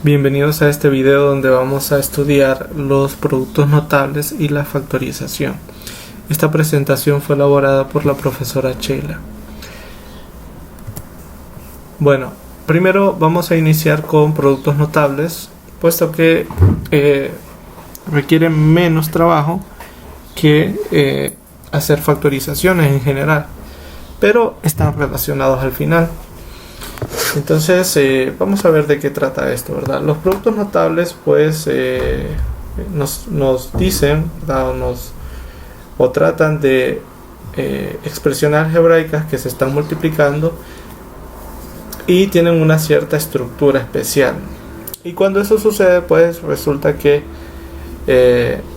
Bienvenidos a este video donde vamos a estudiar los productos notables y la factorización. Esta presentación fue elaborada por la profesora Sheila. Bueno, primero vamos a iniciar con productos notables, puesto que requieren menos trabajo que hacer factorizaciones en general, pero están relacionados al final. Entonces vamos a ver de qué trata esto, ¿verdad? Los productos notables pues nos dicen, ¿verdad? O tratan de expresiones algebraicas que se están multiplicando y tienen una cierta estructura especial. Y cuando eso sucede, pues resulta que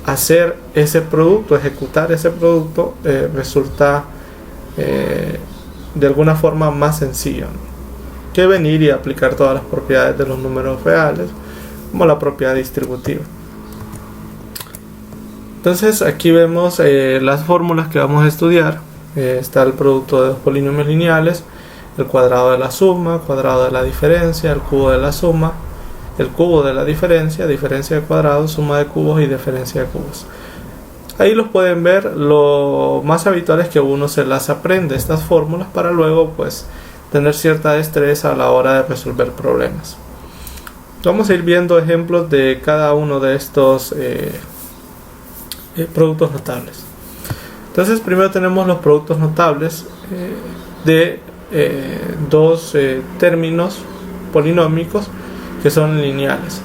hacer ese producto, ejecutar ese producto, resulta de alguna forma más sencillo, ¿no?, que venir y aplicar todas las propiedades de los números reales, como la propiedad distributiva. Entonces aquí vemos las fórmulas que vamos a estudiar. Está el producto de dos polinomios lineales, el cuadrado de la suma, cuadrado de la diferencia, el cubo de la suma, el cubo de la diferencia, diferencia de cuadrados, suma de cubos y diferencia de cubos. Ahí los pueden ver. Lo más habitual es que uno se las aprende, estas fórmulas, para luego pues tener cierta destreza a la hora de resolver problemas. Vamos a ir viendo ejemplos de cada uno de estos productos notables. Entonces primero tenemos los productos notables de dos términos polinómicos que son lineales.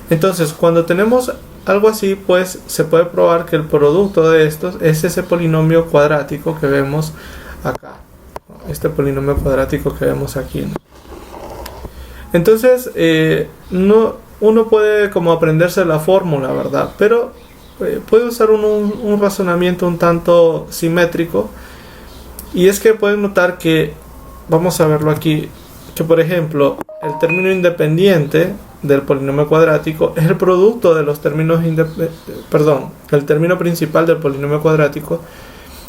Entonces cuando tenemos algo así, pues se puede probar que el producto de estos es ese polinomio cuadrático que vemos acá, este polinomio cuadrático que vemos aquí, ¿no? Entonces uno puede como aprenderse la fórmula, ¿verdad? Pero puede usar un razonamiento un tanto simétrico, y es que pueden notar que, vamos a verlo aquí, que por ejemplo el término independiente del polinomio cuadrático es el producto de los términos el término principal del polinomio cuadrático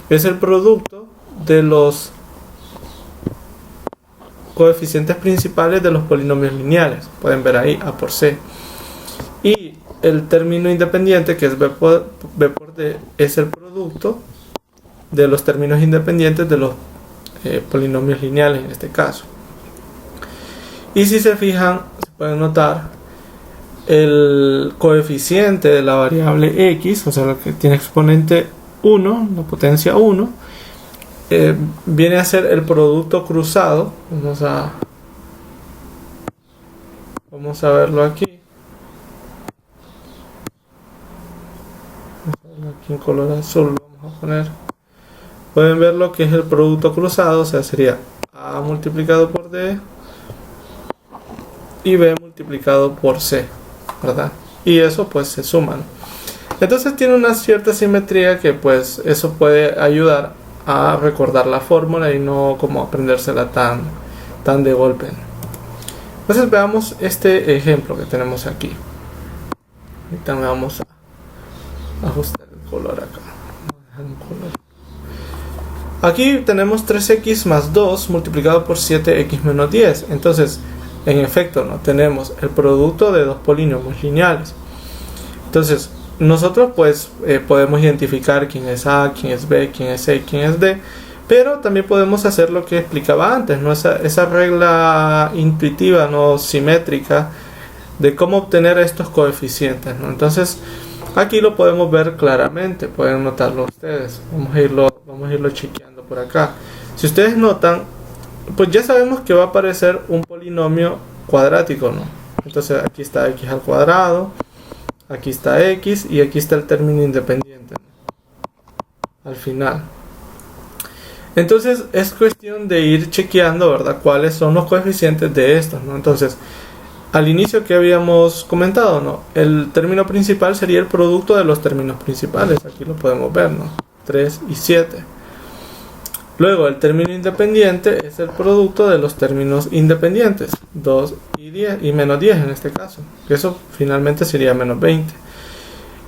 es el producto de los coeficientes principales de los polinomios lineales. Pueden ver ahí A por C. Y el término independiente, que es B por D, es el producto de los términos independientes de los polinomios lineales en este caso. Y si se fijan, se puede notar el coeficiente de la variable x, o sea, lo que tiene exponente 1, la potencia 1, viene a ser el producto cruzado. Vamos a verlo aquí. Vamos a verlo aquí en color azul. Vamos a poner. Pueden ver lo que es el producto cruzado, o sea, sería A multiplicado por D y B multiplicado por C, ¿verdad? Y eso pues se suman. Entonces tiene una cierta simetría que pues eso puede ayudar a recordar la fórmula y no como aprendérsela tan de golpe. Entonces veamos este ejemplo que tenemos aquí. Ahorita vamos a ajustar el color acá. Aquí tenemos 3x más 2 multiplicado por 7x menos 10. Entonces, en efecto, ¿no?, tenemos el producto de dos polinomios lineales. Entonces, nosotros pues podemos identificar quién es A, quién es B, quién es C y quién es D, pero también podemos hacer lo que explicaba antes, ¿no?, esa regla intuitiva, no simétrica, de cómo obtener estos coeficientes, ¿no? Entonces aquí lo podemos ver claramente, pueden notarlo ustedes. Vamos a irlo chequeando por acá. Si ustedes notan, pues ya sabemos que va a aparecer un polinomio cuadrático, ¿no? Entonces aquí está x al cuadrado, aquí está x y aquí está el término independiente, ¿no?, al final. Entonces es cuestión de ir chequeando, ¿verdad?, cuáles son los coeficientes de estos, ¿no? Entonces al inicio que habíamos comentado, ¿no?, el término principal sería el producto de los términos principales. Aquí lo podemos ver, ¿no?, 3 y 7. Luego el término independiente es el producto de los términos independientes, 2 y 10 y menos 10 en este caso, que eso finalmente sería menos 20.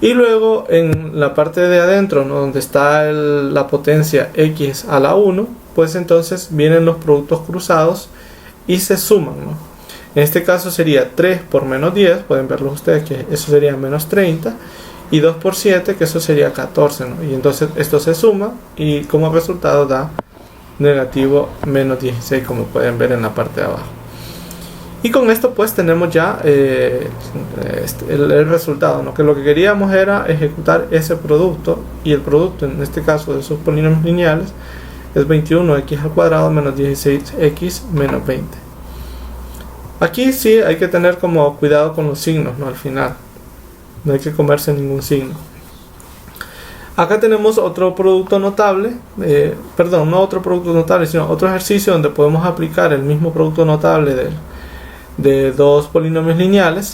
Y luego en la parte de adentro, ¿no?, donde está la potencia x a la 1, pues entonces vienen los productos cruzados y se suman, ¿no? En este caso sería 3 por menos 10, pueden verlo ustedes que eso sería menos 30, y 2 por 7, que eso sería 14, ¿no? Y entonces esto se suma y como resultado da negativo menos 16, como pueden ver en la parte de abajo. Y con esto pues tenemos ya el resultado, ¿no? Que lo que queríamos era ejecutar ese producto, y el producto en este caso de sus polinomios lineales es 21x al cuadrado menos 16x menos 20. Aquí sí hay que tener como cuidado con los signos, ¿no? Al final no hay que comerse ningún signo. Acá tenemos otro producto notable, perdón, no otro producto notable, sino otro ejercicio donde podemos aplicar el mismo producto notable de dos polinomios lineales.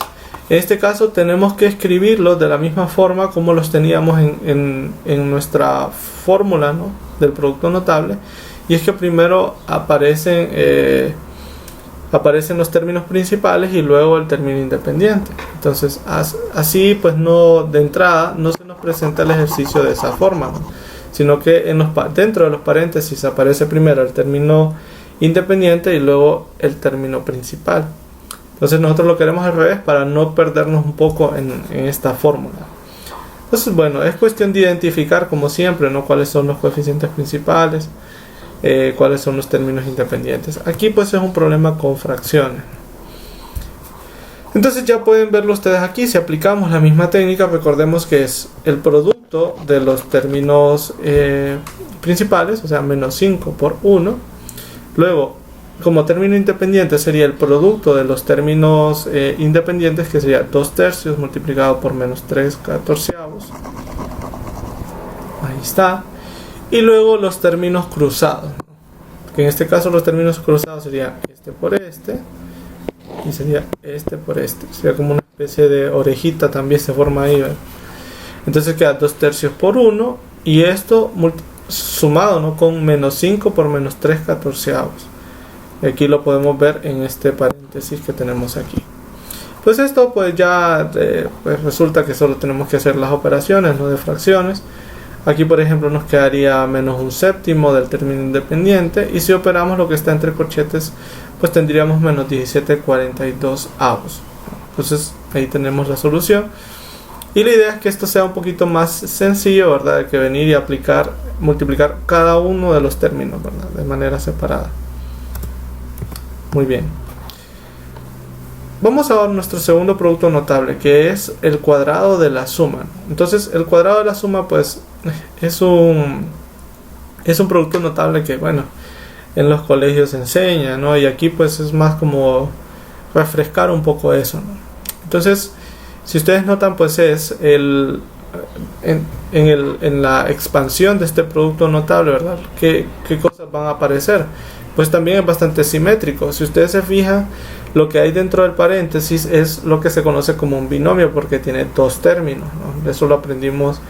En este caso tenemos que escribirlos de la misma forma como los teníamos en nuestra fórmula, ¿no? Del producto notable, y es que primero aparecen los términos principales y luego el término independiente. Entonces así pues no, de entrada no se nos presenta el ejercicio de esa forma, ¿no? Sino que dentro de los paréntesis aparece primero el término independiente y luego el término principal. Entonces nosotros lo queremos al revés para no perdernos un poco en esta fórmula. Entonces bueno, es cuestión de identificar como siempre, ¿no? Cuáles son los coeficientes principales, cuáles son los términos independientes. Aquí pues es un problema con fracciones. Entonces ya pueden verlo ustedes aquí. Si aplicamos la misma técnica, recordemos que es el producto de los términos principales, o sea menos 5 por 1. Luego como término independiente sería el producto de los términos independientes, que sería 2 tercios multiplicado por menos 3 catorceavos. Ahí está. Y luego los términos cruzados, que en este caso los términos cruzados serían este por este y sería este por este. Sería como una especie de orejita, también se forma ahí, ¿verdad? Entonces queda 2 tercios por 1 y esto sumado, ¿no? Con menos 5 por menos 3 catorceavos. Aquí lo podemos ver en este paréntesis que tenemos aquí. Pues esto pues ya pues resulta que solo tenemos que hacer las operaciones, ¿no? De fracciones. Aquí por ejemplo nos quedaría menos un séptimo del término independiente, y si operamos lo que está entre corchetes pues tendríamos menos 17/42. Entonces ahí tenemos la solución, y la idea es que esto sea un poquito más sencillo, ¿verdad? Que venir y multiplicar cada uno de los términos, ¿verdad? De manera separada. Muy bien. Vamos a ver nuestro segundo producto notable, que es el cuadrado de la suma. Entonces el cuadrado de la suma pues es un producto notable que bueno, en los colegios se enseña, ¿no? Y aquí pues es más como refrescar un poco eso, ¿no? Entonces si ustedes notan pues es en la expansión de este producto notable, ¿verdad? ¿Qué cosas van a aparecer? Pues también es bastante simétrico. Si ustedes se fijan, lo que hay dentro del paréntesis es lo que se conoce como un binomio, porque tiene dos términos, ¿no? Eso lo aprendimos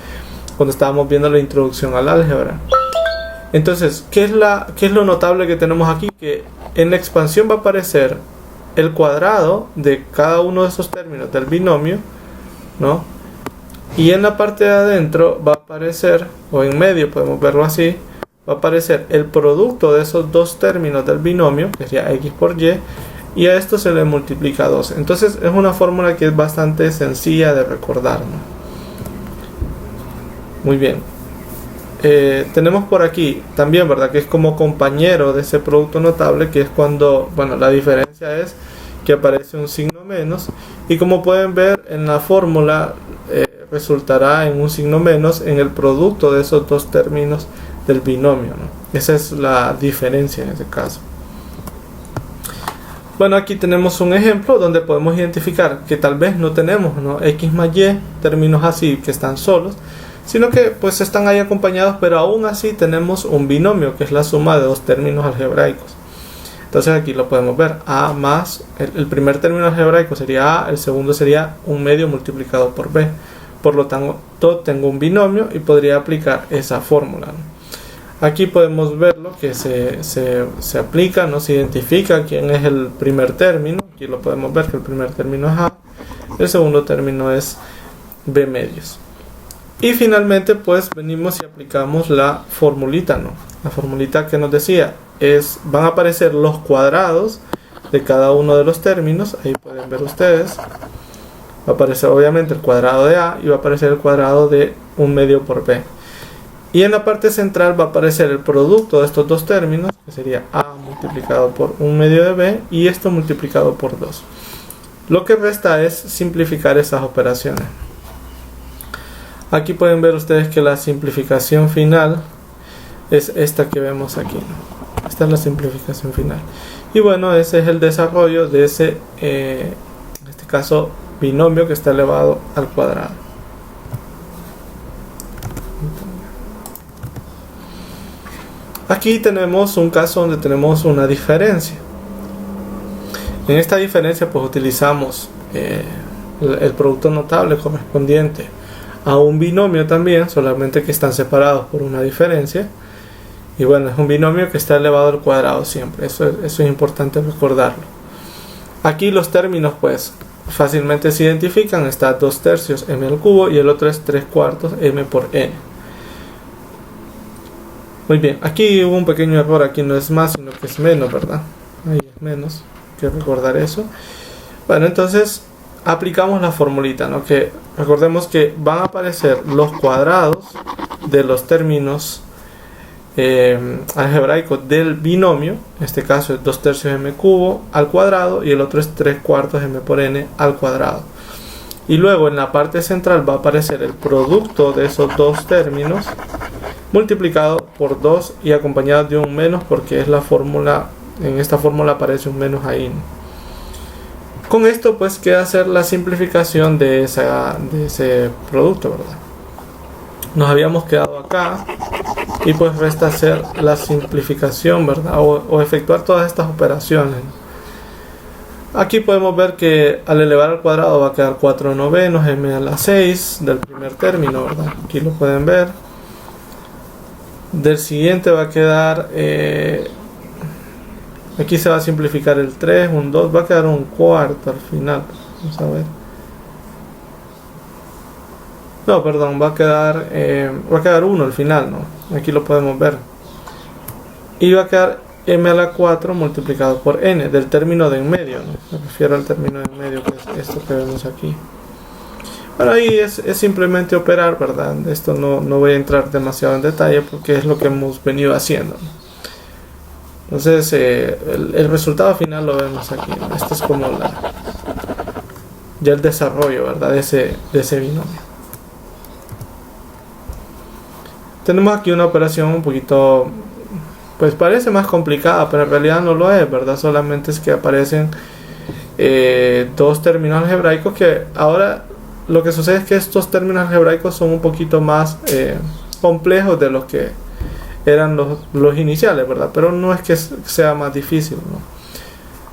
cuando estábamos viendo la introducción al álgebra. Entonces, ¿qué es lo notable que tenemos aquí? Que en la expansión va a aparecer el cuadrado de cada uno de esos términos del binomio, ¿no? Y en la parte de adentro va a aparecer, o en medio podemos verlo así, va a aparecer el producto de esos dos términos del binomio, que sería x por y, y a esto se le multiplica 2. Entonces es una fórmula que es bastante sencilla de recordar, ¿no? Muy bien. Tenemos por aquí también, ¿verdad? Que es como compañero de ese producto notable, que es cuando, bueno, la diferencia es que aparece un signo menos, y como pueden ver en la fórmula resultará en un signo menos en el producto de esos dos términos del binomio, ¿no? Esa es la diferencia en este caso. Bueno, aquí tenemos un ejemplo donde podemos identificar que tal vez no tenemos, ¿no? X más Y, términos así que están solos, sino que pues están ahí acompañados, pero aún así tenemos un binomio que es la suma de dos términos algebraicos. Entonces aquí lo podemos ver, A más, el primer término algebraico sería A, el segundo sería un medio multiplicado por B. Por lo tanto tengo un binomio y podría aplicar esa fórmula, ¿no? Aquí podemos verlo que se aplica, ¿no? Se identifica quién es el primer término. Aquí lo podemos ver que el primer término es A, el segundo término es B medios. Y finalmente pues venimos y aplicamos la formulita, ¿no? La formulita que nos decía van a aparecer los cuadrados de cada uno de los términos. Ahí pueden ver ustedes. Va a aparecer obviamente el cuadrado de A y va a aparecer el cuadrado de 1/2 por B. Y en la parte central va a aparecer el producto de estos dos términos, que sería A multiplicado por 1/2 de B y esto multiplicado por 2. Lo que resta es simplificar esas operaciones. Aquí pueden ver ustedes que la simplificación final es esta que vemos aquí, ¿no? Esta es la simplificación final. Y bueno, ese es el desarrollo de ese, en este caso, binomio que está elevado al cuadrado. Aquí tenemos un caso donde tenemos una diferencia. En esta diferencia pues utilizamos el producto notable correspondiente a un binomio también, solamente que están separados por una diferencia. Y bueno, es un binomio que está elevado al cuadrado siempre. Eso es importante recordarlo. Aquí los términos pues fácilmente se identifican. Está 2/3 m al cubo y el otro es 3/4 m por n. Muy bien, aquí hubo un pequeño error. Aquí no es más, sino que es menos, ¿verdad? Ahí es menos. Hay que recordar eso. Bueno, entonces aplicamos la formulita, ¿no? Que recordemos que van a aparecer los cuadrados de los términos algebraicos del binomio. En este caso es 2/3 m cubo al cuadrado y el otro es 3/4 m por n al cuadrado. Y luego en la parte central va a aparecer el producto de esos dos términos multiplicado por 2 y acompañado de un menos, porque es la fórmula. En esta fórmula aparece un menos ahí. Con esto pues queda hacer la simplificación de ese producto, ¿verdad? Nos habíamos quedado acá y pues resta hacer la simplificación, ¿verdad? O efectuar todas estas operaciones. Aquí podemos ver que al elevar al cuadrado va a quedar 4/9 m a la 6 del primer término, ¿verdad? Aquí lo pueden ver. Del siguiente va a quedar aquí se va a simplificar el 3, un 2, va a quedar un cuarto al final. Vamos a ver. No, perdón, va a quedar 1 al final, ¿no? Aquí lo podemos ver. Y va a quedar m a la 4 multiplicado por n, del término de en medio, ¿no? Me refiero al término de en medio, que es esto que vemos aquí. Bueno, ahí es simplemente operar, ¿verdad? Esto no voy a entrar demasiado en detalle porque es lo que hemos venido haciendo, ¿no? Entonces el resultado final lo vemos aquí, ¿no? Esto es como ya el desarrollo, ¿verdad? de ese binomio. Tenemos aquí una operación un poquito, pues parece más complicada, pero en realidad no lo es, ¿verdad? Solamente es que aparecen dos términos algebraicos que ahora lo que sucede es que estos términos algebraicos son un poquito más complejos de los que eran los iniciales, ¿verdad? Pero no es que sea más difícil, ¿no?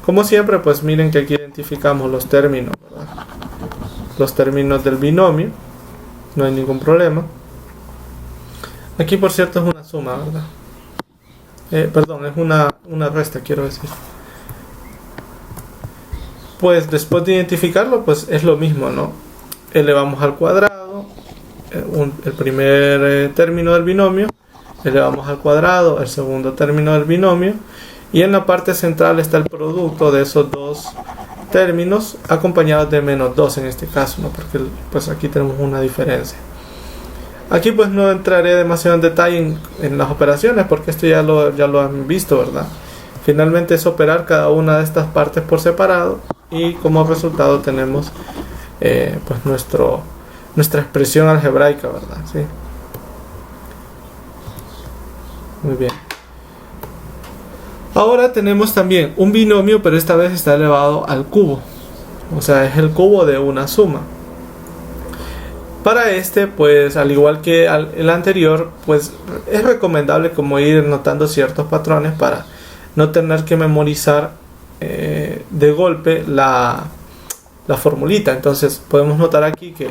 Como siempre, pues miren que aquí identificamos los términos, ¿verdad? Los términos del binomio, no hay ningún problema. Aquí, por cierto, es una suma, ¿verdad? Perdón, es una resta, quiero decir. Pues después de identificarlo, pues es lo mismo, ¿no? Elevamos al cuadrado el primer término del binomio, elevamos al cuadrado el segundo término del binomio y en la parte central está el producto de esos dos términos acompañados de -2 en este caso, ¿no? Porque pues aquí tenemos una diferencia. Aquí pues no entraré demasiado en detalle en las operaciones porque esto ya lo han visto, ¿verdad? Finalmente es operar cada una de estas partes por separado y como resultado tenemos pues nuestra expresión algebraica, ¿verdad? ¿Sí? Muy bien. Ahora tenemos también un binomio, pero esta vez está elevado al cubo. O sea, es el cubo de una suma. Para este, pues al igual que el anterior, pues es recomendable como ir notando ciertos patrones para no tener que memorizar de golpe la formulita. Entonces podemos notar aquí que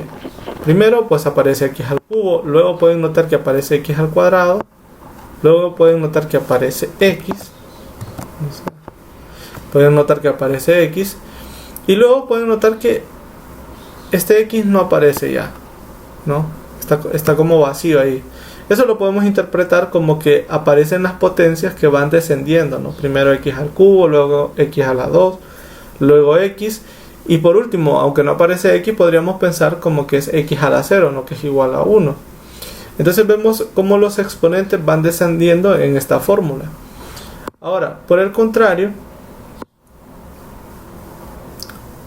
primero pues aparece x al cubo, luego pueden notar que aparece x al cuadrado, luego pueden notar que aparece x, y luego pueden notar que este x no aparece ya, ¿no? Está como vacío ahí. Eso lo podemos interpretar como que aparecen las potencias que van descendiendo, ¿no? Primero x al cubo, luego x a la 2, luego x, y por último, aunque no aparece x, podríamos pensar como que es x a la 0, ¿no? Que es igual a 1. Entonces vemos cómo los exponentes van descendiendo en esta fórmula. Ahora, por el contrario,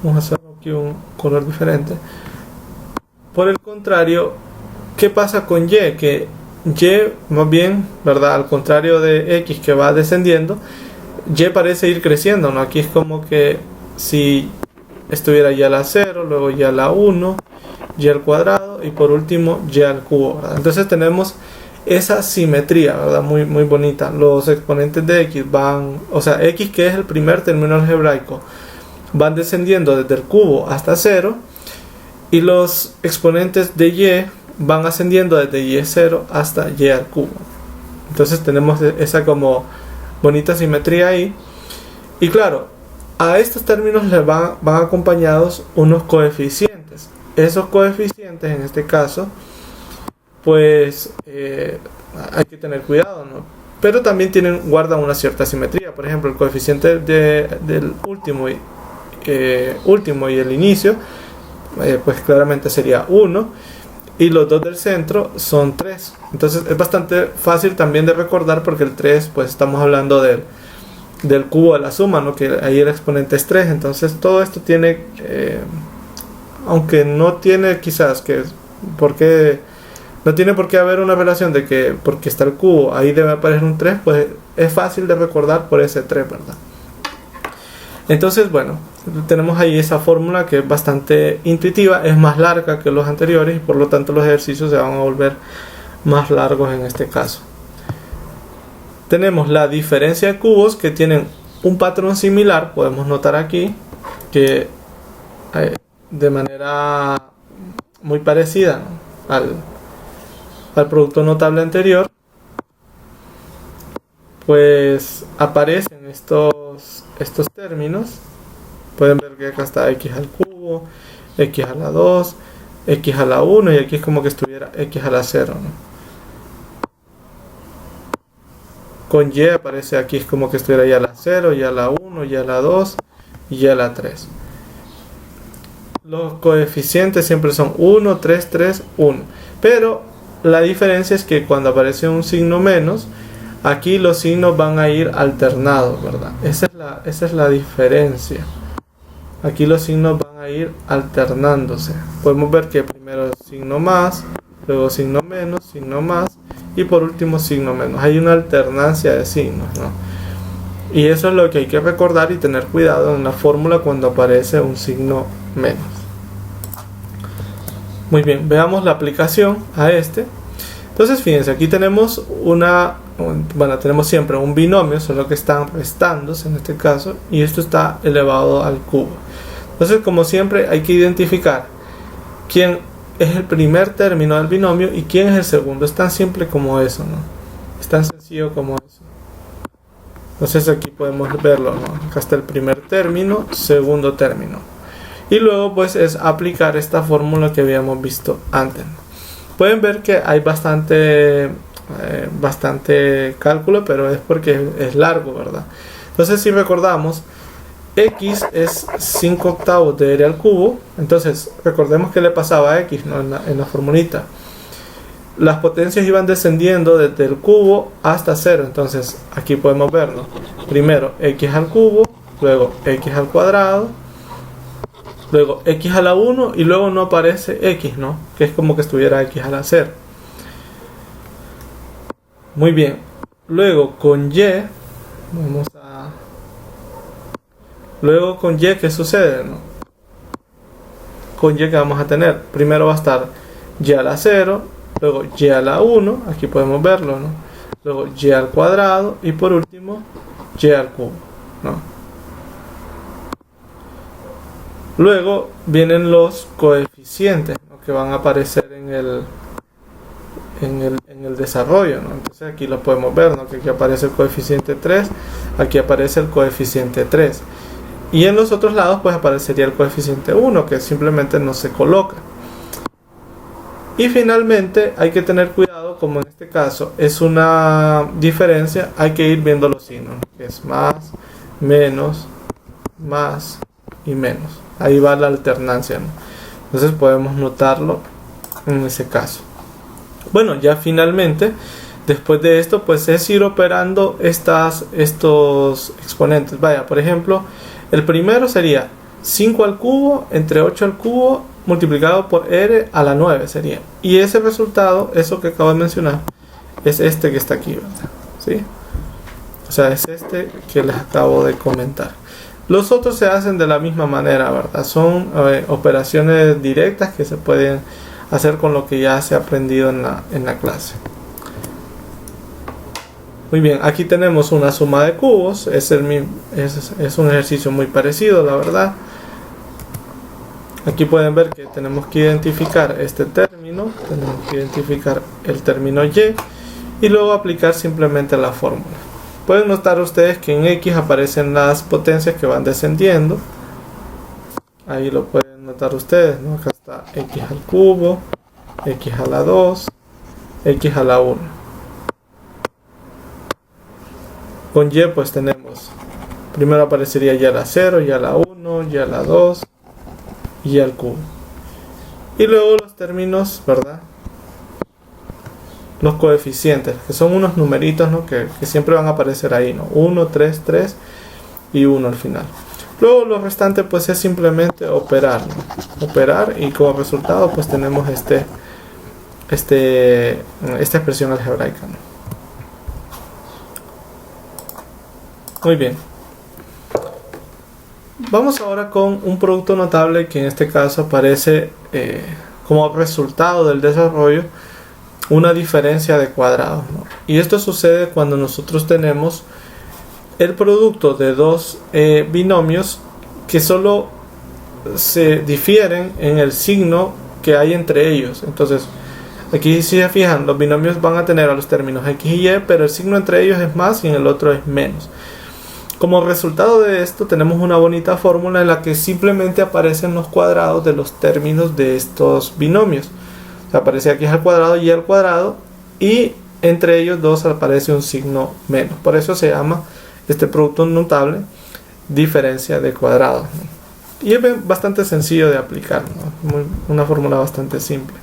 vamos a hacer aquí un color diferente. Por el contrario, ¿qué pasa con y? Que y, más bien, ¿verdad? Al contrario de x que va descendiendo, y parece ir creciendo, ¿no? Aquí es como que si estuviera y a la 0, luego y a la 1, y al cuadrado y por último y al cubo, ¿verdad? Entonces tenemos esa simetría, ¿verdad? Muy, muy bonita. Los exponentes de x van, o sea, x, que es el primer término algebraico, van descendiendo desde el cubo hasta 0, y los exponentes de y van ascendiendo desde y0 hasta y al cubo. Entonces tenemos esa como bonita simetría ahí. Y claro, a estos términos les van acompañados unos coeficientes. Esos coeficientes, en este caso, pues hay que tener cuidado, ¿no? Pero también guardan una cierta simetría. Por ejemplo, el coeficiente del último y el inicio, pues claramente sería 1, y los dos del centro son 3. Entonces es bastante fácil también de recordar, porque el 3, pues estamos hablando del cubo de la suma, ¿no? Que ahí el exponente es 3. Entonces todo esto tiene, aunque no tiene quizás porque no tiene por qué haber una relación de que porque está el cubo ahí debe aparecer un 3, pues es fácil de recordar por ese 3, ¿verdad? Entonces, bueno, tenemos ahí esa fórmula que es bastante intuitiva, es más larga que los anteriores y por lo tanto los ejercicios se van a volver más largos en este caso. Tenemos la diferencia de cubos que tienen un patrón similar, podemos notar aquí que de manera muy parecida, ¿no? al producto notable anterior, pues aparecen estos términos. Pueden ver que acá está x al cubo, x a la 2, x a la 1, y aquí es como que estuviera x a la 0, ¿no? Con y aparece aquí es como que estuviera y a la 0, y a la 1, y a la 2, y a la 3. Los coeficientes siempre son 1, 3, 3, 1. Pero la diferencia es que cuando aparece un signo menos, aquí los signos van a ir alternados, ¿verdad? Esa es la diferencia. Aquí los signos van a ir alternándose. Podemos ver que primero signo más, luego signo menos, signo más, y por último signo menos. Hay una alternancia de signos, ¿no? Y eso es lo que hay que recordar y tener cuidado en la fórmula cuando aparece un signo menos. Muy bien, veamos la aplicación a este. Entonces fíjense, aquí tenemos tenemos siempre un binomio, solo que están restándose en este caso, y esto está elevado al cubo. Entonces, como siempre, hay que identificar quién es el primer término del binomio y quién es el segundo. Es tan simple como eso, ¿no? Es tan sencillo como eso. Entonces aquí podemos verlo, ¿no? Acá está el primer término, segundo término. Y luego pues es aplicar esta fórmula que habíamos visto antes. Pueden ver que hay bastante cálculo, pero es porque es largo, ¿verdad? Entonces si recordamos, x es 5 octavos de r al cubo. Entonces recordemos que le pasaba a x, ¿no? en la formulita. Las potencias iban descendiendo desde el cubo hasta 0. Entonces aquí podemos verlo. Primero x al cubo, luego x al cuadrado, luego x a la 1 y luego no aparece x, ¿no? Que es como que estuviera x a la 0. Muy bien. Luego con y, luego con y, ¿qué sucede, no? Con y que vamos a tener, primero va a estar y a la 0, luego y a la 1, aquí podemos verlo, ¿no? Luego y al cuadrado y por último y al cubo, ¿no? Luego vienen los coeficientes, ¿no? Que van a aparecer en el desarrollo, ¿no? Entonces aquí lo podemos ver, ¿no? Que aquí aparece el coeficiente 3, aquí aparece el coeficiente 3. Y en los otros lados pues aparecería el coeficiente 1, que simplemente no se coloca. Y finalmente hay que tener cuidado resultado, como en este caso es una diferencia, hay que ir viendo los signos, que es más, menos, más y menos. Ahí va la alternancia, ¿no? Entonces podemos notarlo en ese caso. Bueno, ya finalmente, después de esto, pues es ir operando estos exponentes. Vaya, por ejemplo, el primero sería 5 al cubo entre 8 al cubo multiplicado por r a la 9 sería. Y ese resultado, eso que acabo de mencionar, es este que está aquí, ¿verdad? ¿Sí? O sea, es este que les acabo de comentar. Los otros se hacen de la misma manera, ¿verdad? Son operaciones directas que se pueden hacer con lo que ya se ha aprendido en la clase. Muy bien, aquí tenemos una suma de cubos. Es un ejercicio muy parecido, la verdad. Aquí pueden ver que tenemos que identificar este término, tenemos que identificar el término y luego aplicar simplemente la fórmula. Pueden notar ustedes que en x aparecen las potencias que van descendiendo. Ahí lo pueden notar ustedes, ¿no? Acá está x al cubo, x a la 2, x a la 1. Con y pues tenemos, primero aparecería y a la 0, y a la 1, y a la 2, y al cubo. Y luego los términos, ¿verdad? Los coeficientes, que son unos numeritos, ¿no? que siempre van a aparecer ahí, ¿no? 1, 3, 3 y 1 al final. Luego lo restante pues es simplemente operar, ¿no? Operar, y como resultado pues tenemos esta expresión algebraica, ¿no? Muy bien. Vamos ahora con un producto notable que en este caso aparece como resultado del desarrollo una diferencia de cuadrados, ¿no? Y esto sucede cuando nosotros tenemos el producto de dos binomios que solo se difieren en el signo que hay entre ellos. Entonces, aquí si se fijan, los binomios van a tener a los términos x y y, pero el signo entre ellos es más y en el otro es menos. Como resultado de esto tenemos una bonita fórmula en la que simplemente aparecen los cuadrados de los términos de estos binomios. O sea, aparece aquí al cuadrado y al cuadrado, y entre ellos dos aparece un signo menos. Por eso se llama este producto notable diferencia de cuadrados, ¿no? Y es bastante sencillo de aplicar, ¿no? Una fórmula bastante simple.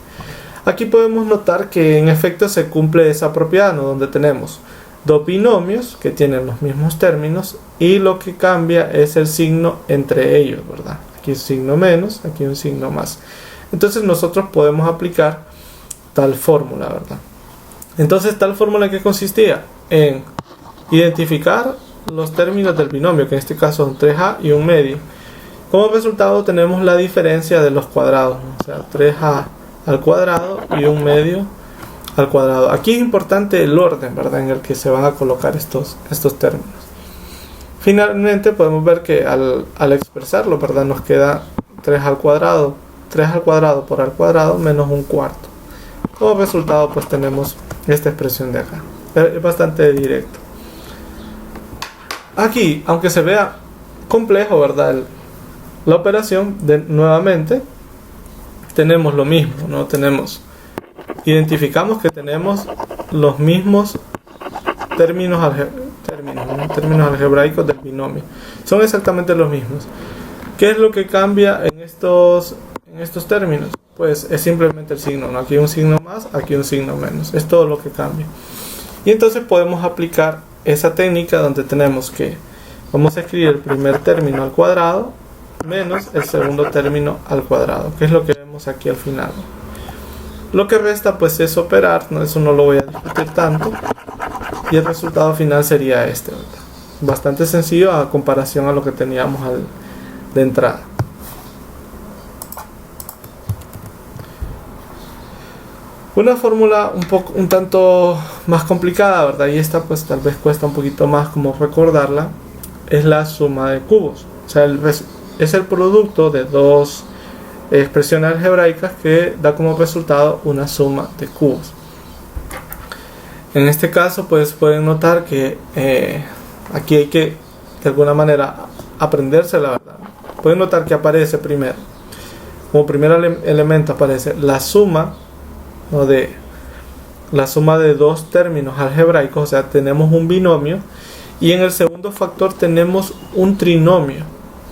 Aquí podemos notar que en efecto se cumple esa propiedad, ¿no? Donde tenemos dos binomios que tienen los mismos términos y lo que cambia es el signo entre ellos, ¿verdad? Aquí un signo menos, aquí un signo más. Entonces nosotros podemos aplicar tal fórmula, ¿verdad? Entonces tal fórmula, ¿qué consistía? En identificar los términos del binomio, que en este caso son 3a y un medio. Como resultado tenemos la diferencia de los cuadrados, ¿no? O sea, 3a al cuadrado y un medio al cuadrado. Aquí es importante el orden, ¿verdad?, en el que se van a colocar estos términos. Finalmente podemos ver que al expresarlo, ¿verdad?, nos queda 3 al cuadrado por al cuadrado menos un cuarto. Como resultado pues tenemos esta expresión de acá. Es bastante directo. Aquí, aunque se vea complejo, ¿verdad?, la operación, nuevamente tenemos lo mismo, ¿no? Identificamos que tenemos los mismos términos algebraicos del binomio. Son exactamente los mismos. ¿Qué es lo que cambia en estos términos? Pues es simplemente el signo, ¿no? Aquí un signo más, aquí un signo menos. Es todo lo que cambia. Y entonces podemos aplicar esa técnica donde tenemos que vamos a escribir el primer término al cuadrado menos el segundo término al cuadrado, que es lo que vemos aquí al final. Lo que resta pues es operar, ¿no? Eso no lo voy a discutir tanto, y el resultado final sería este, ¿verdad? Bastante sencillo a comparación a lo que teníamos de entrada. Una fórmula un tanto más complicada, ¿verdad? Y esta pues tal vez cuesta un poquito más como recordarla, es la suma de cubos. O sea, es el producto de dos expresiones algebraicas que da como resultado una suma de cubos. En este caso pues pueden notar que aquí hay que de alguna manera aprenderse la verdad. Pueden notar que aparece primero, como primer elemento aparece la suma, ¿no?, de la suma de dos términos algebraicos, o sea, tenemos un binomio, y en el segundo factor tenemos un trinomio,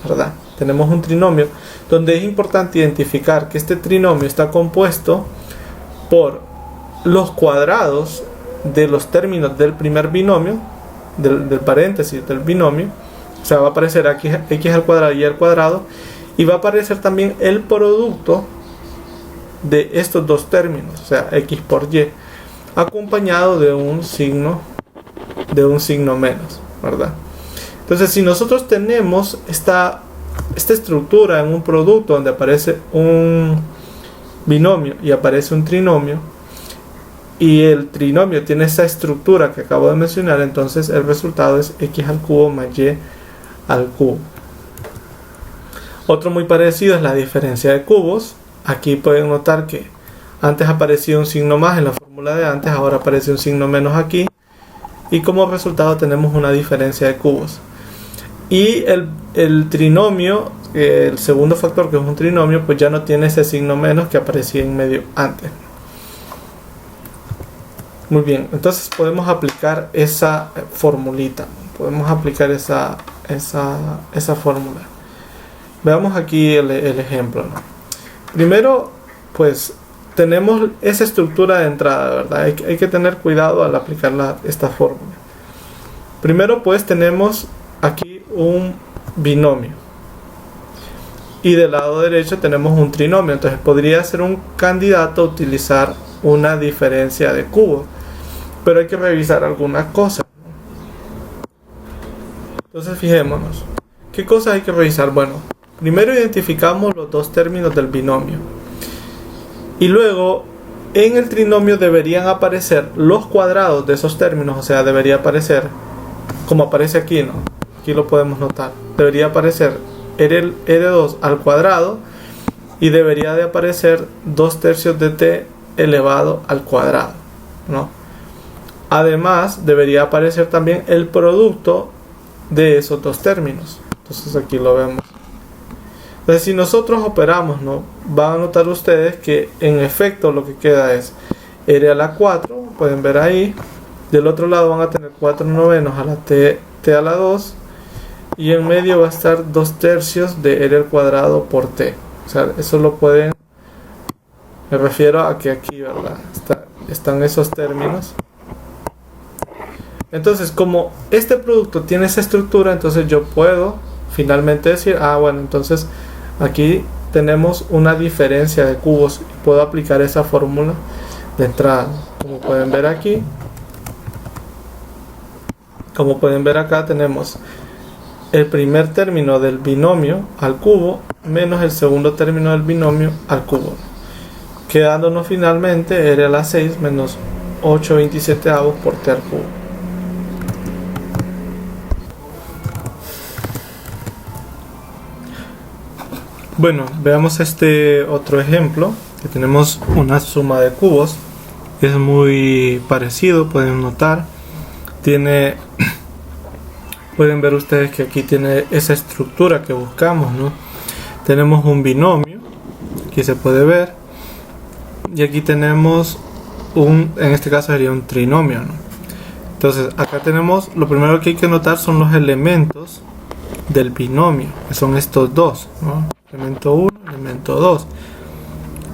¿verdad? Tenemos un trinomio donde es importante identificar que este trinomio está compuesto por los cuadrados de los términos del primer binomio, del paréntesis del binomio, o sea, va a aparecer aquí x al cuadrado y y al cuadrado, y va a aparecer también el producto de estos dos términos, o sea, x por y, acompañado de un signo menos, ¿verdad? Entonces, si nosotros tenemos esta estructura en un producto donde aparece un binomio y aparece un trinomio, y el trinomio tiene esa estructura que acabo de mencionar, entonces el resultado es x al cubo más y al cubo. Otro muy parecido es la diferencia de cubos. Aquí pueden notar que antes aparecía un signo más en la fórmula de antes, ahora aparece un signo menos aquí, y como resultado tenemos una diferencia de cubos. Y el trinomio, el segundo factor, que es un trinomio, pues ya no tiene ese signo menos que aparecía en medio antes. Muy bien, entonces podemos aplicar esa formulita, podemos aplicar esa fórmula. Veamos aquí el ejemplo, ¿no? Primero, pues tenemos esa estructura de entrada, ¿verdad? Hay que tener cuidado al aplicar esta fórmula. Primero, pues tenemos aquí un binomio, y del lado derecho tenemos un trinomio, entonces podría ser un candidato a utilizar una diferencia de cubos, pero hay que revisar algunas cosas. Entonces fijémonos, ¿qué cosas hay que revisar? Bueno, primero identificamos los dos términos del binomio, y luego en el trinomio deberían aparecer los cuadrados de esos términos, o sea, debería aparecer como aparece aquí, ¿no? Aquí lo podemos notar, debería aparecer R2 al cuadrado, y debería de aparecer 2/3 de t elevado al cuadrado, ¿no? Además debería aparecer también el producto de esos dos términos. Entonces aquí lo vemos. Entonces, si nosotros operamos, ¿no?, van a notar ustedes que en efecto lo que queda es r a la 4, pueden ver ahí. Del otro lado van a tener 4/9 a la t a la 2, y en medio va a estar 2/3 de r al cuadrado por t. O sea, eso lo pueden, me refiero a que aquí, ¿verdad?, están esos términos. Entonces, como este producto tiene esa estructura, entonces yo puedo finalmente decir, bueno, entonces aquí tenemos una diferencia de cubos, y puedo aplicar esa fórmula de entrada. Como pueden ver aquí, como pueden ver acá, tenemos el primer término del binomio al cubo menos el segundo término del binomio al cubo, quedándonos finalmente r a la 6 menos 8/27 por t al cubo. Bueno, veamos este otro ejemplo, que tenemos una suma de cubos. Es muy parecido, pueden notar. Pueden ver ustedes que aquí tiene esa estructura que buscamos, ¿no? Tenemos un binomio, aquí se puede ver, y aquí tenemos en este caso sería un trinomio, ¿no? Entonces acá tenemos, lo primero que hay que notar son los elementos del binomio, que son estos dos, ¿no? Elemento 1, elemento 2,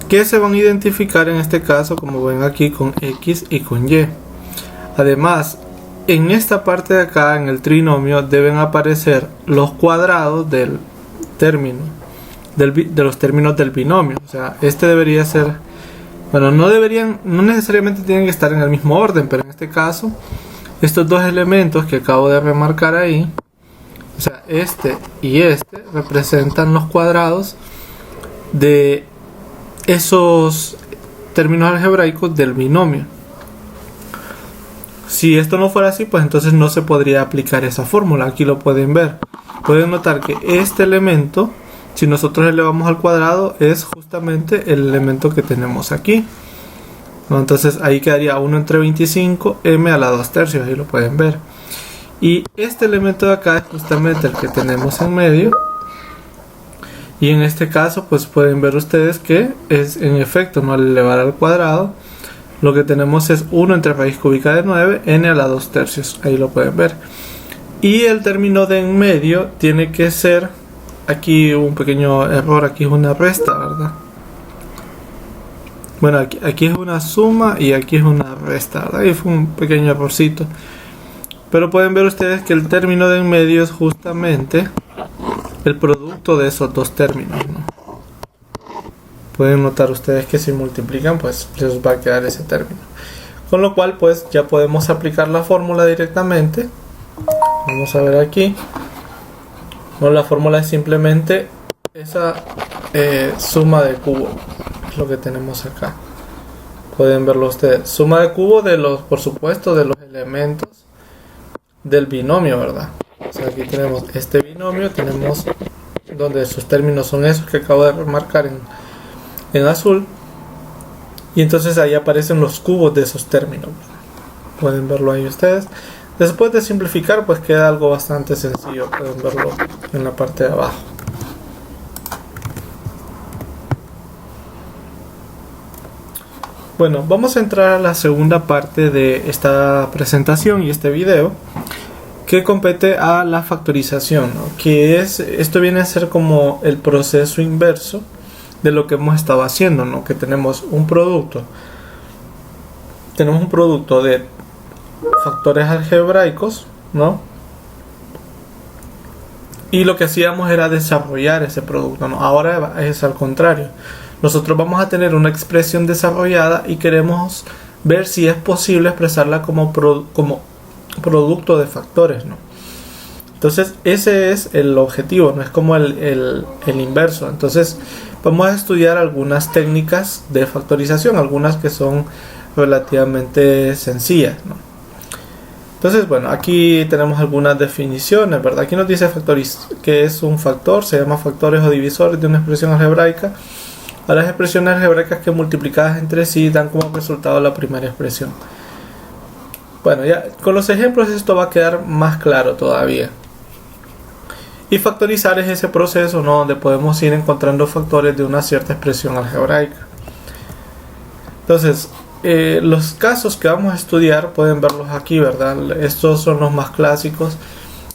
que se van a identificar en este caso, como ven aquí, con X y con Y. Además, en esta parte de acá, en el trinomio, deben aparecer los cuadrados del término, de los términos del binomio. O sea, este debería ser, bueno, no necesariamente tienen que estar en el mismo orden, pero en este caso, estos dos elementos que acabo de remarcar ahí, o sea, este y este, representan los cuadrados de esos términos algebraicos del binomio. Si esto no fuera así, pues entonces no se podría aplicar esa fórmula. Aquí lo pueden ver. Pueden notar que este elemento, si nosotros elevamos al cuadrado, es justamente el elemento que tenemos aquí, ¿no? Entonces ahí quedaría 1/25 m a la 2/3, ahí lo pueden ver. Y este elemento de acá es justamente el que tenemos en medio. Y en este caso, pues pueden ver ustedes que es en efecto, ¿no?, al elevar al cuadrado, lo que tenemos es 1 entre raíz cúbica de 9, n a la 2/3. Ahí lo pueden ver. Y el término de en medio tiene que ser, aquí un pequeño error, aquí es una resta, ¿verdad? Bueno, aquí es una suma y aquí es una resta, ¿verdad? Ahí fue un pequeño errorcito. Pero pueden ver ustedes que el término de en medio es justamente el producto de esos dos términos, ¿no? Pueden notar ustedes que si multiplican, pues les va a quedar ese término. Con lo cual, pues ya podemos aplicar la fórmula directamente. Vamos a ver aquí. No, la fórmula es simplemente esa suma de cubo. Es lo que tenemos acá. Pueden verlo ustedes. Suma de cubo de los, por supuesto, de los elementos del binomio, ¿verdad? O sea, aquí tenemos este binomio, tenemos donde sus términos son esos que acabo de remarcar en azul, y entonces ahí aparecen los cubos de esos términos. Pueden verlo ahí ustedes. Después de simplificar, pues queda algo bastante sencillo. Pueden verlo en la parte de abajo. Bueno, vamos a entrar a la segunda parte de esta presentación y este video, que compete a la factorización, ¿no? Que es, esto viene a ser como el proceso inverso de lo que hemos estado haciendo, ¿no? Que tenemos un producto de factores algebraicos, ¿no? Y lo que hacíamos era desarrollar ese producto, ¿no? Ahora es al contrario. Nosotros vamos a tener una expresión desarrollada y queremos ver si es posible expresarla como producto de factores, ¿no? Entonces ese es el objetivo, no es como el inverso. Entonces vamos a estudiar algunas técnicas de factorización, algunas que son relativamente sencillas, ¿no? Entonces, bueno, aquí tenemos algunas definiciones, ¿verdad? Aquí nos dice que es un factor, se llama factores o divisores de una expresión algebraica a las expresiones algebraicas que multiplicadas entre sí dan como resultado la primera expresión. Bueno, ya con los ejemplos esto va a quedar más claro todavía. Y factorizar es ese proceso, ¿no? Donde podemos ir encontrando factores de una cierta expresión algebraica. Entonces, los casos que vamos a estudiar pueden verlos aquí, ¿verdad? Estos son los más clásicos: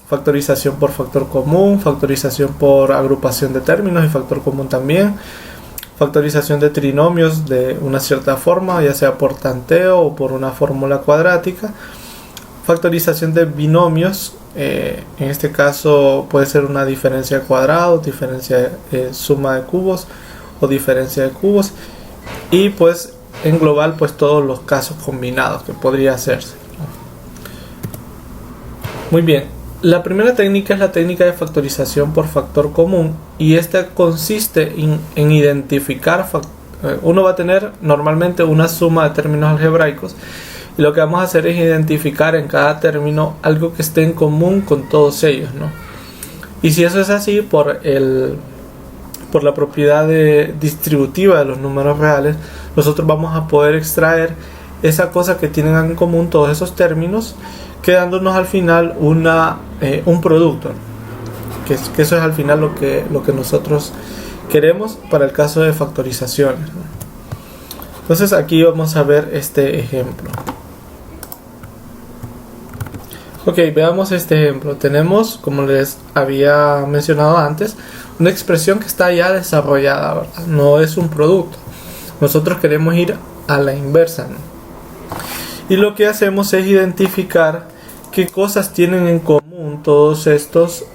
factorización por factor común, factorización por agrupación de términos y factor común también, factorización de trinomios de una cierta forma, ya sea por tanteo o por una fórmula cuadrática, factorización de binomios, en este caso puede ser una diferencia de cuadrados, diferencia suma de cubos o diferencia de cubos, y pues en global pues todos los casos combinados que podría hacerse. Muy bien, la primera técnica es la técnica de factorización por factor común, y esta consiste en identificar uno va a tener normalmente una suma de términos algebraicos, y lo que vamos a hacer es identificar en cada término algo que esté en común con todos ellos, ¿no? Y si eso es así, por la propiedad distributiva de los números reales, nosotros vamos a poder extraer esa cosa que tienen en común todos esos términos, quedándonos al final un producto, que eso es al final lo que nosotros queremos para el caso de factorizaciones, ¿no? Entonces aquí vamos a ver este ejemplo. Ok, veamos este ejemplo. Tenemos, como les había mencionado antes, una expresión que está ya desarrollada, ¿verdad? No es un producto. Nosotros queremos ir a la inversa, ¿no? Y lo que hacemos es identificar qué cosas tienen en común todos estos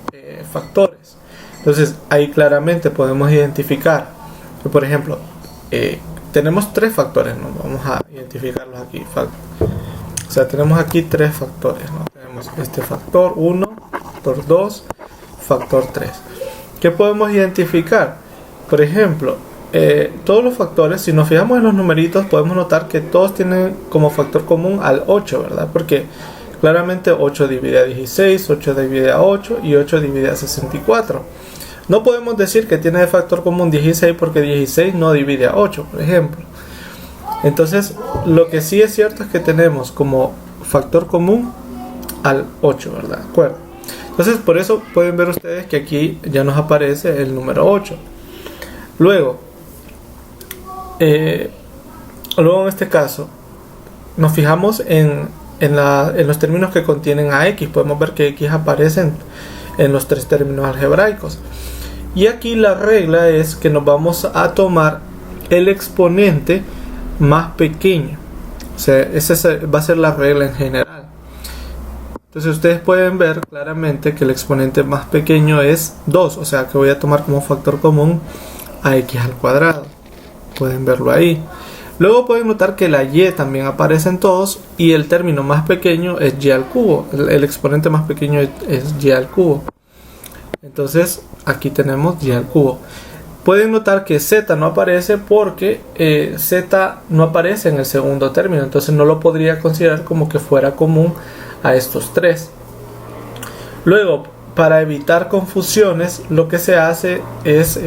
factores. Entonces ahí claramente podemos identificar que, por ejemplo, tenemos tres factores, ¿no? Vamos a identificarlos aquí. O sea, tenemos aquí tres factores, ¿no? Tenemos este factor 1, factor 2, factor 3. ¿Qué podemos identificar? Por ejemplo, todos los factores, si nos fijamos en los numeritos, podemos notar que todos tienen como factor común al 8, ¿verdad? Porque claramente 8 divide a 16, 8 divide a 8 y 8 divide a 64. No podemos decir que tiene de factor común 16 porque 16 no divide a 8, por ejemplo. Entonces, lo que sí es cierto es que tenemos como factor común al 8, ¿verdad? ¿De acuerdo? Entonces, por eso pueden ver ustedes que aquí ya nos aparece el número 8. Luego en este caso, nos fijamos en los términos que contienen a x, podemos ver que x aparecen en los tres términos algebraicos. Y aquí la regla es que nos vamos a tomar el exponente más pequeño. O sea, esa va a ser la regla en general. Entonces ustedes pueden ver claramente que el exponente más pequeño es 2. O sea que voy a tomar como factor común a x al cuadrado. Pueden verlo ahí. Luego pueden notar que la y también aparece en todos y el término más pequeño es y al cubo. El exponente más pequeño es y al cubo. Entonces aquí tenemos y al cubo. Pueden notar que z no aparece porque z no aparece en el segundo término. Entonces no lo podría considerar como que fuera común a estos tres. Luego, para evitar confusiones, lo que se hace es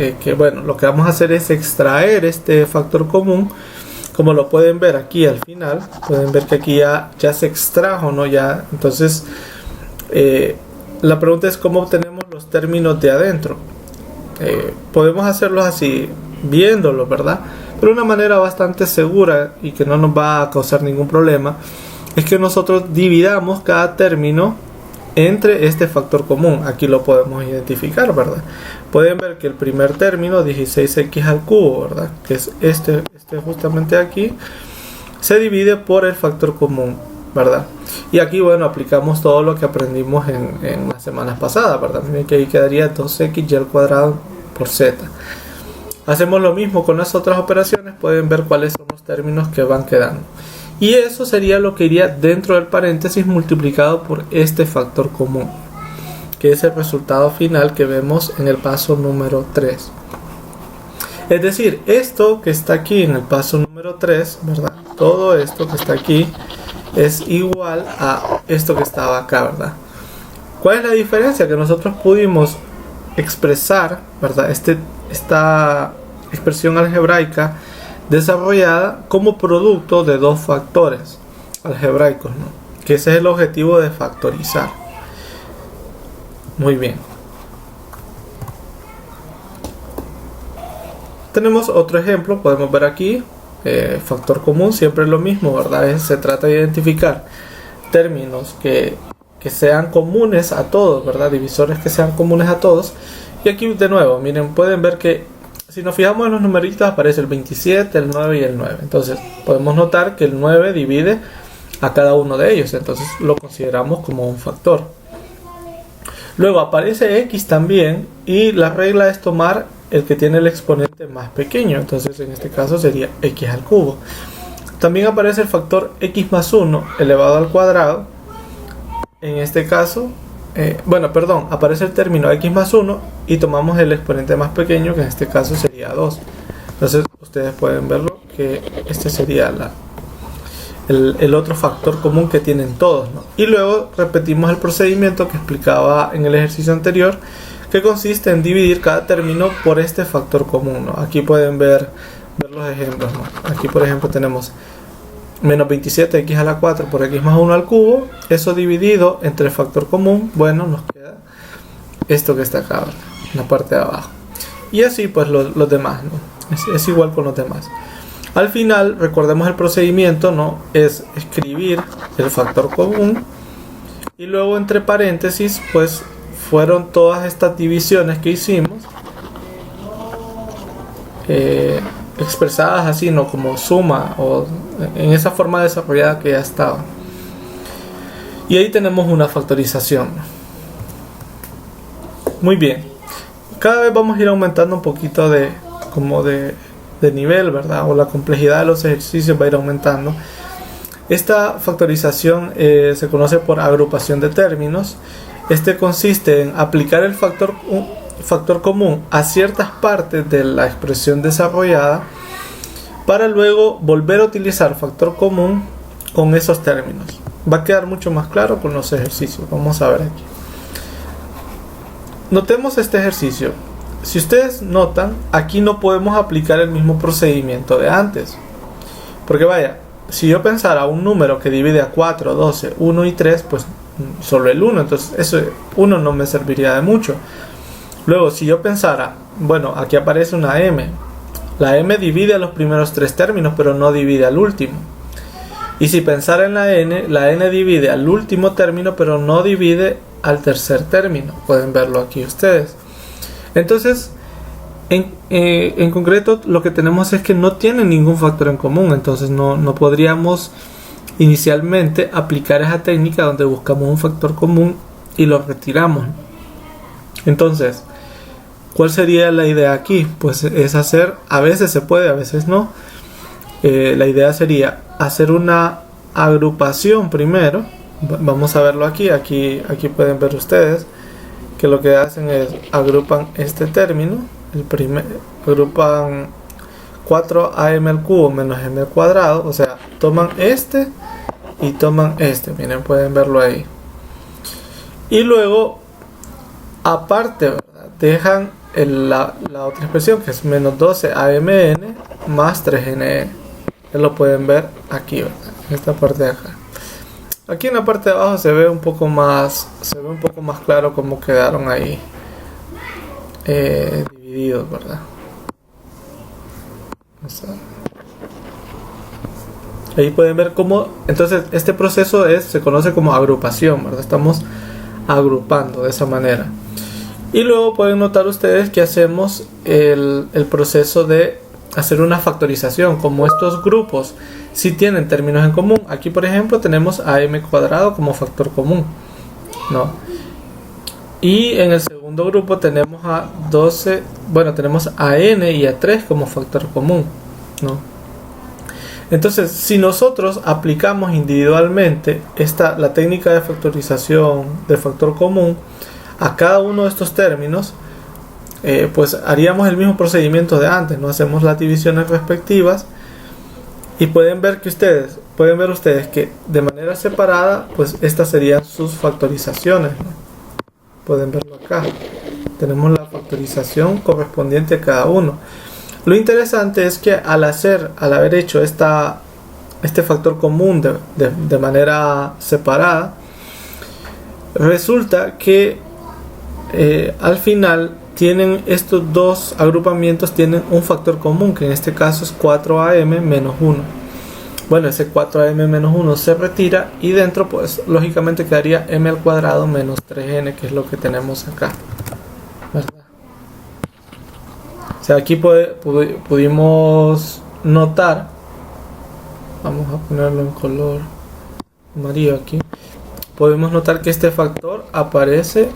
lo que vamos a hacer es extraer este factor común. Como lo pueden ver aquí al final, pueden ver que aquí ya se extrajo, ¿no? Entonces, la pregunta es cómo obtenemos los términos de adentro. Podemos hacerlos así, viéndolos, ¿verdad? Pero una manera bastante segura y que no nos va a causar ningún problema es que nosotros dividamos cada término entre este factor común. Aquí lo podemos identificar, ¿verdad? Pueden ver que el primer término, 16x al cubo, ¿verdad? Que es este justamente aquí, se divide por el factor común, ¿verdad? Y aquí, bueno, aplicamos todo lo que aprendimos en las semanas pasadas, ¿verdad? Miren que ahí quedaría 2x al cuadrado por z. Hacemos lo mismo con las otras operaciones, pueden ver cuáles son los términos que van quedando. Y eso sería lo que iría dentro del paréntesis multiplicado por este factor común, que es el resultado final que vemos en el paso número 3. Es decir, esto que está aquí en el paso número 3, ¿verdad? Todo esto que está aquí es igual a esto que estaba acá, ¿verdad? ¿Cuál es la diferencia? Que nosotros pudimos expresar, ¿verdad? Esta expresión algebraica desarrollada como producto de dos factores algebraicos, ¿no? Que ese es el objetivo de factorizar. Muy bien. Tenemos otro ejemplo, podemos ver aquí, factor común, siempre es lo mismo, ¿verdad? Se trata de identificar términos que sean comunes a todos, ¿verdad? Divisores que sean comunes a todos. Y aquí de nuevo, miren, pueden ver que si nos fijamos en los numeritos aparece el 27, el 9 y el 9. Entonces podemos notar que el 9 divide a cada uno de ellos, entonces lo consideramos como un factor. Luego aparece x también y la regla es tomar el que tiene el exponente más pequeño, entonces en este caso sería x al cubo. También aparece el factor x más 1 elevado al cuadrado. En este caso, aparece el término x más 1 y tomamos el exponente más pequeño, que en este caso sería 2. Entonces ustedes pueden verlo que este sería el otro factor común que tienen todos, ¿no? Y luego repetimos el procedimiento que explicaba en el ejercicio anterior, que consiste en dividir cada término por este factor común, ¿no? Aquí pueden ver los ejemplos, ¿no? Aquí por ejemplo tenemos menos 27x a la 4 por x más 1 al cubo. Eso dividido entre el factor común, bueno, nos queda esto que está acá, ¿verdad? En la parte de abajo. Y así pues los demás, ¿no? Es igual con los demás. Al final, recordemos el procedimiento, ¿no? Es escribir el factor común y luego entre paréntesis pues fueron todas estas divisiones que hicimos expresadas así, ¿no? Como suma o en esa forma desarrollada que ya estaba. Y ahí tenemos una factorización. Muy bien. Cada vez vamos a ir aumentando un poquito de nivel, ¿verdad? O la complejidad de los ejercicios va a ir aumentando. Esta factorización se conoce por agrupación de términos. Este consiste en aplicar el factor común a ciertas partes de la expresión desarrollada para luego volver a utilizar factor común con esos términos. Va a quedar mucho más claro con los ejercicios. Vamos a ver aquí. Notemos este ejercicio. Si ustedes notan, aquí no podemos aplicar el mismo procedimiento de antes. Porque vaya, si yo pensara un número que divide a 4, 12, 1 y 3, pues solo el 1. Entonces ese 1 no me serviría de mucho. Luego, si yo pensara, bueno, aquí aparece una m. La m divide a los primeros tres términos, pero no divide al último. Y si pensar en la n divide al último término, pero no divide al tercer término. Pueden verlo aquí ustedes. Entonces, en concreto, lo que tenemos es que no tienen ningún factor en común. Entonces, no podríamos inicialmente aplicar esa técnica donde buscamos un factor común y lo retiramos. Entonces, ¿cuál sería la idea aquí? Pues es hacer, a veces se puede, a veces no. La idea sería hacer una agrupación primero. Vamos a verlo aquí pueden ver ustedes que lo que hacen es agrupan este término, agrupan 4am al cubo menos m al cuadrado, o sea, toman este y toman este, miren, pueden verlo ahí. Y luego, aparte, ¿verdad?, dejan la otra expresión que es menos 12amn más 3nn. Lo pueden ver aquí, ¿verdad?, en esta parte de acá. Aquí en la parte de abajo se ve un poco más claro cómo quedaron ahí divididos, ¿verdad? Ahí pueden ver cómo, entonces este proceso se conoce como agrupación, ¿verdad? Estamos agrupando de esa manera. Y luego pueden notar ustedes que hacemos el proceso de hacer una factorización, como estos grupos si tienen términos en común. Aquí, por ejemplo, tenemos a m cuadrado como factor común, ¿no? Y en el segundo grupo tenemos a 12, bueno, tenemos a n y a 3 como factor común, ¿no? Entonces, si nosotros aplicamos individualmente la técnica de factorización de factor común a cada uno de estos términos, pues haríamos el mismo procedimiento de antes, no hacemos las divisiones respectivas y pueden ver ustedes que de manera separada, pues estas serían sus factorizaciones, ¿no? Pueden verlo acá, tenemos la factorización correspondiente a cada uno. Lo interesante es que al haber hecho este factor común de manera separada, resulta que al final estos dos agrupamientos tienen un factor común, que en este caso es 4am menos 1. Bueno, ese 4am menos 1 se retira y dentro, pues lógicamente quedaría m al cuadrado menos 3n, que es lo que tenemos acá, ¿verdad? O sea, aquí pudimos notar, vamos a ponerlo en color amarillo aquí, podemos notar que este factor aparece,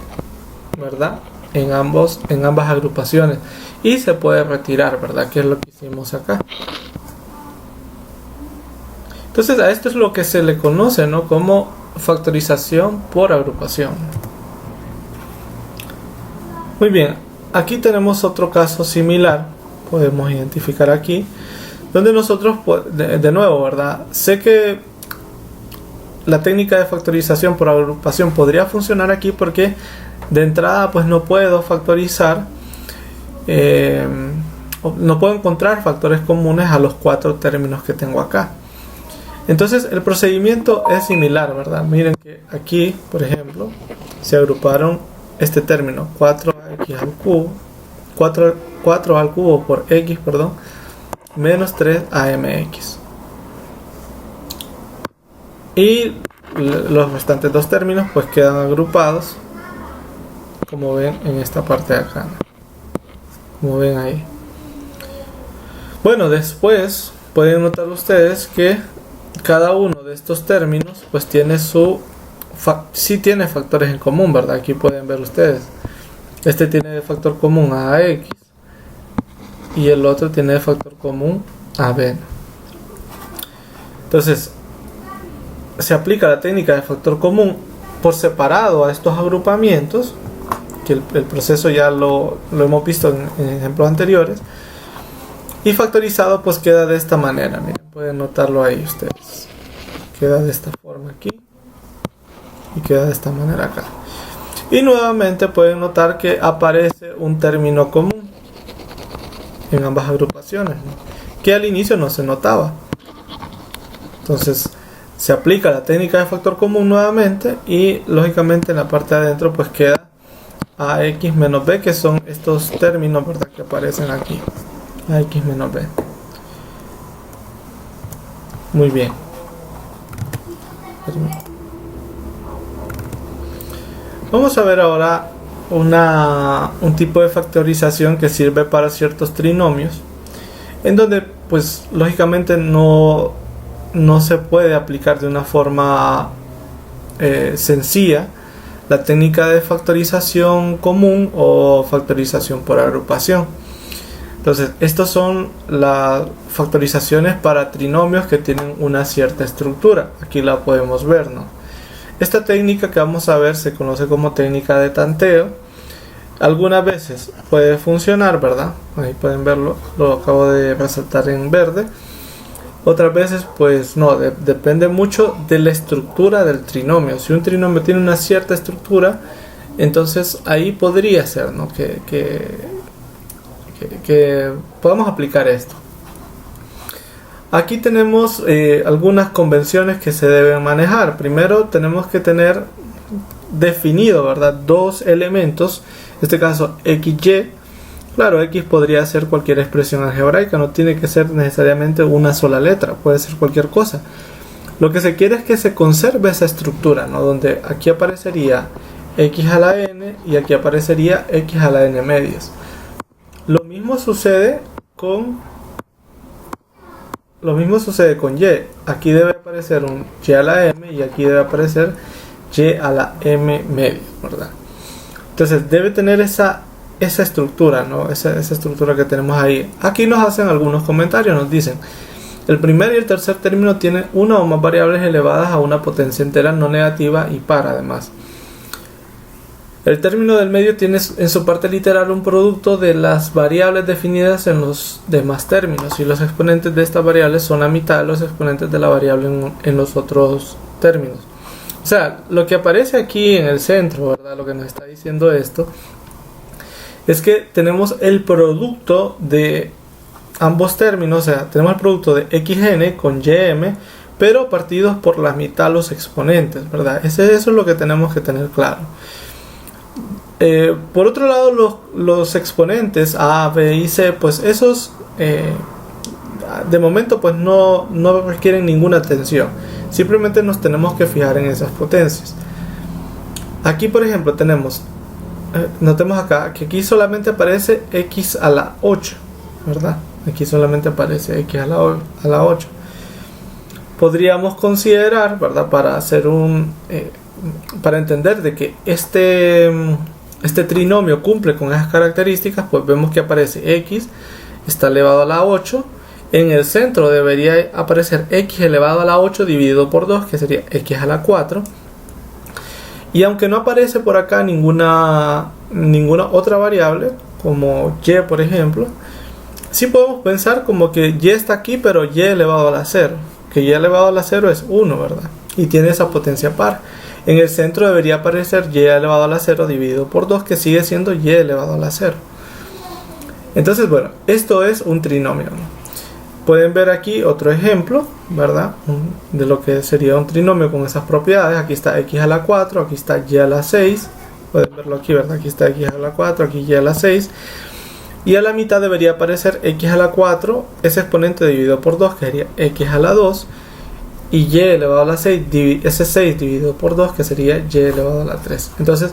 ¿verdad?, en ambas agrupaciones y se puede retirar, ¿verdad?, que es lo que hicimos acá. Entonces a esto es lo que se le conoce, ¿no?, como factorización por agrupación. Muy bien, aquí tenemos otro caso similar, podemos identificar aquí, donde nosotros, de nuevo, ¿verdad?, sé que la técnica de factorización por agrupación podría funcionar aquí porque de entrada pues no puedo factorizar, no puedo encontrar factores comunes a los 4 términos que tengo acá. Entonces el procedimiento es similar, ¿verdad? Miren que aquí, por ejemplo, se agruparon este término 4x al cubo, 4 al cubo por x, perdón, menos 3amx. Y los restantes dos términos pues quedan agrupados, como ven en esta parte de acá, ¿no?, como ven ahí. Bueno, después pueden notar ustedes que cada uno de estos términos pues tiene sí tiene factores en común, ¿verdad? Aquí pueden ver ustedes, este tiene de factor común a x y el otro tiene de factor común a b. Entonces se aplica la técnica de factor común por separado a estos agrupamientos, que el proceso ya lo hemos visto en ejemplos anteriores, y factorizado pues queda de esta manera. Miren, pueden notarlo ahí ustedes, queda de esta forma aquí y queda de esta manera acá. Y nuevamente pueden notar que aparece un término común en ambas agrupaciones, ¿no?, que al inicio no se notaba. Entonces se aplica la técnica de factor común nuevamente y lógicamente en la parte de adentro pues queda ax menos b, que son estos términos, ¿verdad?, que aparecen aquí, ax menos b. Muy bien. Vamos a ver ahora un tipo de factorización que sirve para ciertos trinomios, en donde pues lógicamente no se puede aplicar de una forma sencilla la técnica de factorización común o factorización por agrupación. Entonces, estas son las factorizaciones para trinomios que tienen una cierta estructura. Aquí la podemos ver, ¿no? Esta técnica que vamos a ver se conoce como técnica de tanteo. Algunas veces puede funcionar, ¿verdad? Ahí pueden verlo, lo acabo de resaltar en verde. Otras veces pues no, depende mucho de la estructura del trinomio. Si un trinomio tiene una cierta estructura, entonces ahí podría ser, ¿no? que podamos aplicar esto. Aquí tenemos algunas convenciones que se deben manejar. Primero tenemos que tener definido, ¿verdad?, dos elementos, en este caso XY. Claro, X podría ser cualquier expresión algebraica, no tiene que ser necesariamente una sola letra, puede ser cualquier cosa. Lo que se quiere es que se conserve esa estructura, ¿no?, donde aquí aparecería X a la N y aquí aparecería X a la N medias. Lo mismo sucede con Y. Aquí debe aparecer un Y a la M y aquí debe aparecer Y a la M medio, ¿verdad? Entonces debe tener esa estructura, ¿no? Esa estructura que tenemos ahí. Aquí nos hacen algunos comentarios, nos dicen: el primer y el tercer término tienen una o más variables elevadas a una potencia entera no negativa y par, además. El término del medio tiene en su parte literal un producto de las variables definidas en los demás términos, y los exponentes de estas variables son la mitad de los exponentes de la variable en los otros términos. O sea, lo que aparece aquí en el centro, ¿verdad?, lo que nos está diciendo esto es que tenemos el producto de ambos términos. O sea, tenemos el producto de xn con ym, pero partidos por la mitad los exponentes, ¿verdad? Eso es lo que tenemos que tener claro. Por otro lado, los exponentes A, B y C, pues esos de momento pues no requieren ninguna atención. Simplemente nos tenemos que fijar en esas potencias. Aquí, por ejemplo, tenemos, notemos acá que aquí solamente aparece X a la 8, ¿verdad? Aquí solamente aparece X a la 8. Podríamos considerar, ¿verdad?, para hacer para entender de que este trinomio cumple con esas características, pues vemos que aparece X está elevado a la 8. En el centro debería aparecer X elevado a la 8 dividido por 2, que sería X a la 4. Y aunque no aparece por acá ninguna otra variable, como Y, por ejemplo, sí podemos pensar como que Y está aquí, pero Y elevado a la 0. Que Y elevado a la 0 es 1, ¿verdad? Y tiene esa potencia par. En el centro debería aparecer Y elevado a la 0 dividido por 2, que sigue siendo Y elevado a la 0. Entonces, bueno, esto es un trinomio, ¿no? Pueden ver aquí otro ejemplo, ¿verdad?, de lo que sería un trinomio con esas propiedades. Aquí está X a la 4, aquí está Y a la 6. Pueden verlo aquí, ¿verdad? Aquí está X a la 4, aquí Y a la 6. Y a la mitad debería aparecer X a la 4, ese exponente dividido por 2, que sería X a la 2. Y Y elevado a la 6, ese 6 dividido por 2, que sería Y elevado a la 3. Entonces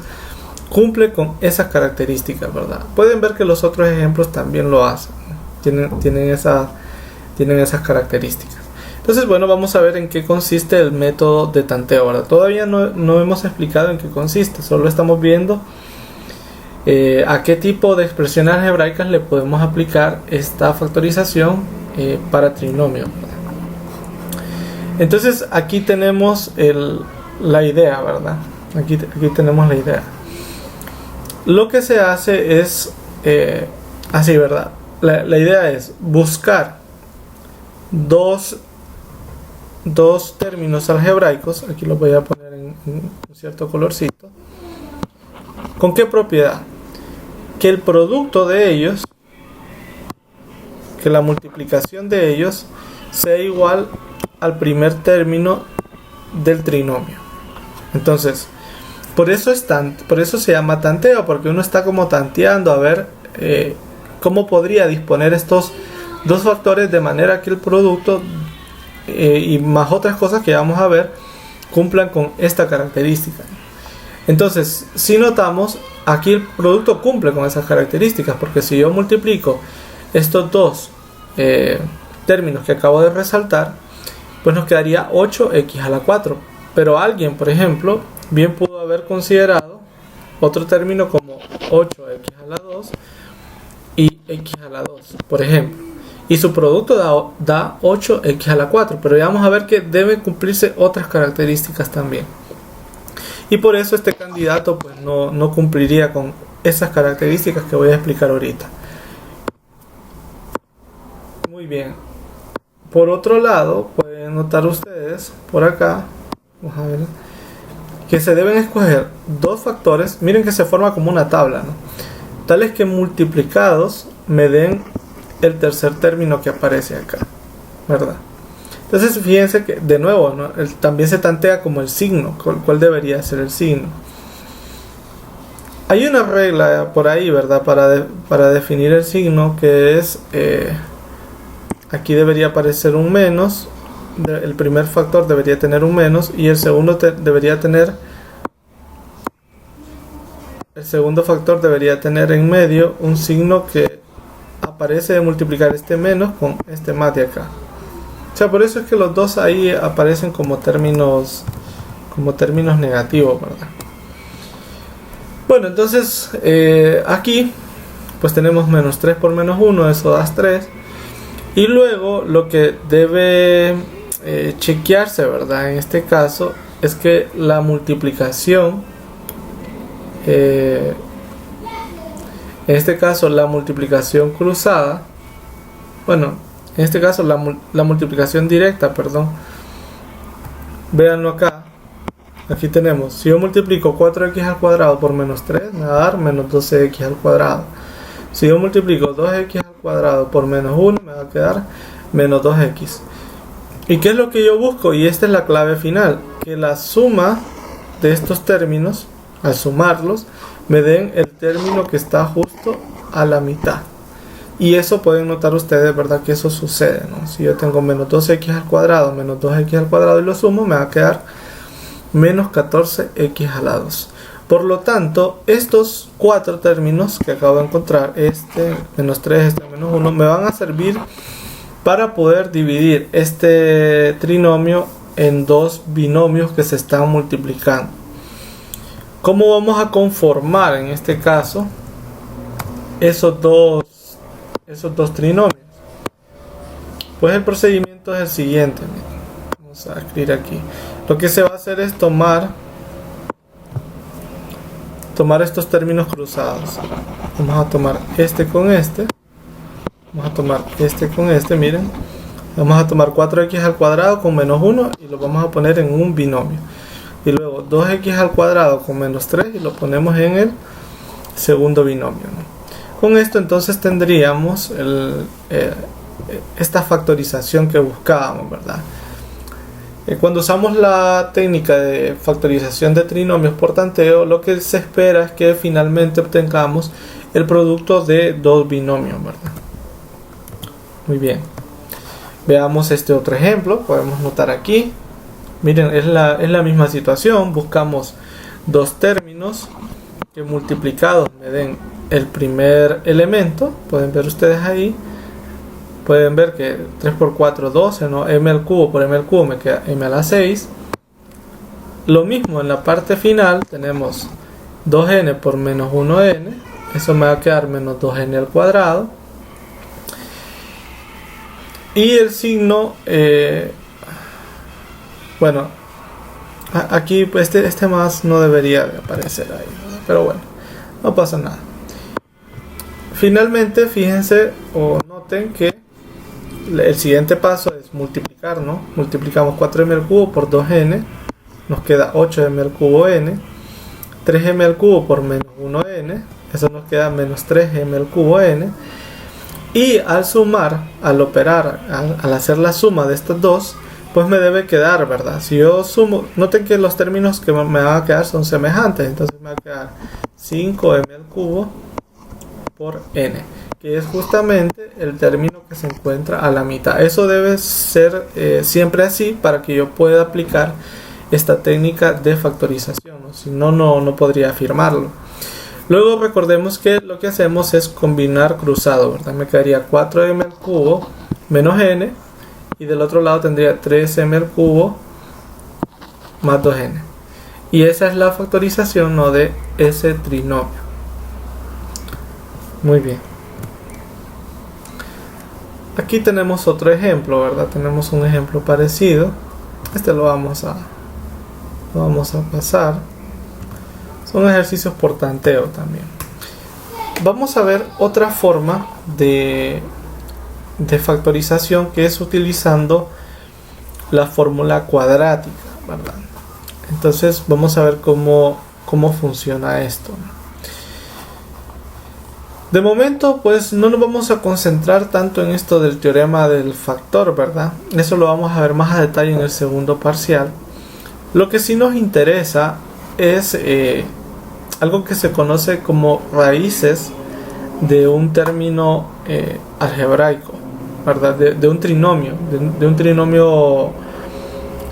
cumple con esas características, ¿verdad? Pueden ver que los otros ejemplos también lo hacen, ¿no? Tienen esas características. Entonces, bueno, vamos a ver en qué consiste el método de tanteo, ¿verdad? Todavía no hemos explicado en qué consiste, solo estamos viendo a qué tipo de expresiones algebraicas le podemos aplicar esta factorización para trinomio, ¿verdad? Entonces aquí tenemos la idea, ¿verdad? Aquí tenemos la idea. Lo que se hace es así, ¿verdad? La idea es buscar dos términos algebraicos. Aquí los voy a poner en un cierto colorcito. ¿Con qué propiedad? Que el producto de ellos, que la multiplicación de ellos sea igual al primer término del trinomio. Entonces, por eso se llama tanteo, porque uno está como tanteando a ver cómo podría disponer estos dos factores de manera que el producto y más otras cosas que vamos a ver cumplan con esta característica. Entonces, si notamos, aquí el producto cumple con esas características, porque si yo multiplico estos dos términos que acabo de resaltar, pues nos quedaría 8x a la 4. Pero alguien, por ejemplo, bien pudo haber considerado otro término como 8x a la 2 y x a la 2, por ejemplo. Y su producto da 8x a la 4, pero ya vamos a ver que deben cumplirse otras características también. Y por eso este candidato pues no cumpliría con esas características que voy a explicar ahorita. Muy bien. Por otro lado, pueden notar ustedes por acá, vamos a ver, que se deben escoger dos factores. Miren que se forma como una tabla, ¿no? Tales que multiplicados me den el tercer término que aparece acá, ¿verdad? Entonces fíjense que de nuevo, ¿no? También se tantea como el signo, cuál debería ser el signo. Hay una regla por ahí, ¿verdad? Para definir el signo, que es aquí debería aparecer un menos. El primer factor debería tener un menos y el segundo factor debería tener en medio un signo que aparece de multiplicar este menos con este más de acá. O sea, por eso es que los dos ahí aparecen como términos negativos, ¿verdad? Bueno, entonces aquí pues tenemos menos 3 por menos 1, eso da 3. Y luego lo que debe chequearse, ¿verdad? En este caso es que la multiplicación, en este caso la multiplicación cruzada, bueno, en este caso la multiplicación directa, perdón, véanlo acá. Aquí tenemos, si yo multiplico 4x al cuadrado por menos 3, me va a dar menos 12x al cuadrado. Si yo multiplico 2x al cuadrado por menos 1, me va a quedar menos 2x. ¿Y qué es lo que yo busco? Y esta es la clave final, que la suma de estos términos, al sumarlos, me den el término que está justo a la mitad. Y eso pueden notar ustedes, ¿verdad? Que eso sucede, ¿no? Si yo tengo menos 2x al cuadrado, menos 2x al cuadrado y lo sumo, me va a quedar menos 14x a la 2. Por lo tanto, estos cuatro términos que acabo de encontrar, este menos 3, este menos 1, me van a servir para poder dividir este trinomio en dos binomios que se están multiplicando. ¿Cómo vamos a conformar en este caso esos dos trinomios? Pues el procedimiento es el siguiente. Vamos a escribir aquí. Lo que se va a hacer es tomar estos términos cruzados. Vamos a tomar este con este. Vamos a tomar este con este, miren. Vamos a tomar 4x al cuadrado con menos 1 y lo vamos a poner en un binomio. Y luego 2x al cuadrado con menos 3 y lo ponemos en el segundo binomio, ¿no? Con esto entonces tendríamos esta factorización que buscábamos, ¿verdad? Cuando usamos la técnica de factorización de trinomios por tanteo, lo que se espera es que finalmente obtengamos el producto de dos binomios, ¿verdad? Muy bien. Veamos este otro ejemplo. Podemos notar aquí. Miren, es la misma situación. Buscamos dos términos que multiplicados me den el primer elemento. Pueden ver ustedes ahí. Pueden ver que 3 por 4, 12, ¿no? M al cubo por M al cubo me queda M a la 6. Lo mismo en la parte final. Tenemos 2n por menos 1n. Eso me va a quedar menos 2n al cuadrado. Y el signo, bueno, aquí pues este más no debería de aparecer ahí, ¿no? Pero bueno, no pasa nada. Finalmente, fíjense o noten que el siguiente paso es multiplicar, ¿no? Multiplicamos 4m al cubo por 2n, nos queda 8m al cubo n, 3m al cubo por menos 1n, eso nos queda menos 3m al cubo n. Y al sumar, al operar, al hacer la suma de estos dos, pues me debe quedar, ¿verdad? Si yo sumo, noten que los términos que me van a quedar son semejantes, entonces me va a quedar 5m al cubo por n, que es justamente el término que se encuentra a la mitad. Eso debe ser siempre así para que yo pueda aplicar esta técnica de factorización, ¿no? Si no, no podría afirmarlo. Luego recordemos que lo que hacemos es combinar cruzado, ¿verdad? Me quedaría 4m al cubo menos n, y del otro lado tendría 3m al cubo más 2n. Y esa es la factorización, ¿no?, de ese trinomio. Muy bien. Aquí tenemos otro ejemplo, ¿verdad? Tenemos un ejemplo parecido. Este lo vamos a pasar. Son ejercicios por tanteo también. Vamos a ver otra forma de factorización, que es utilizando la fórmula cuadrática, ¿verdad? Entonces vamos a ver cómo funciona esto. De momento, pues no nos vamos a concentrar tanto en esto del teorema del factor, ¿verdad? Eso lo vamos a ver más a detalle en el segundo parcial. Lo que sí nos interesa es algo que se conoce como raíces de un término algebraico, ¿verdad? De un trinomio, de un trinomio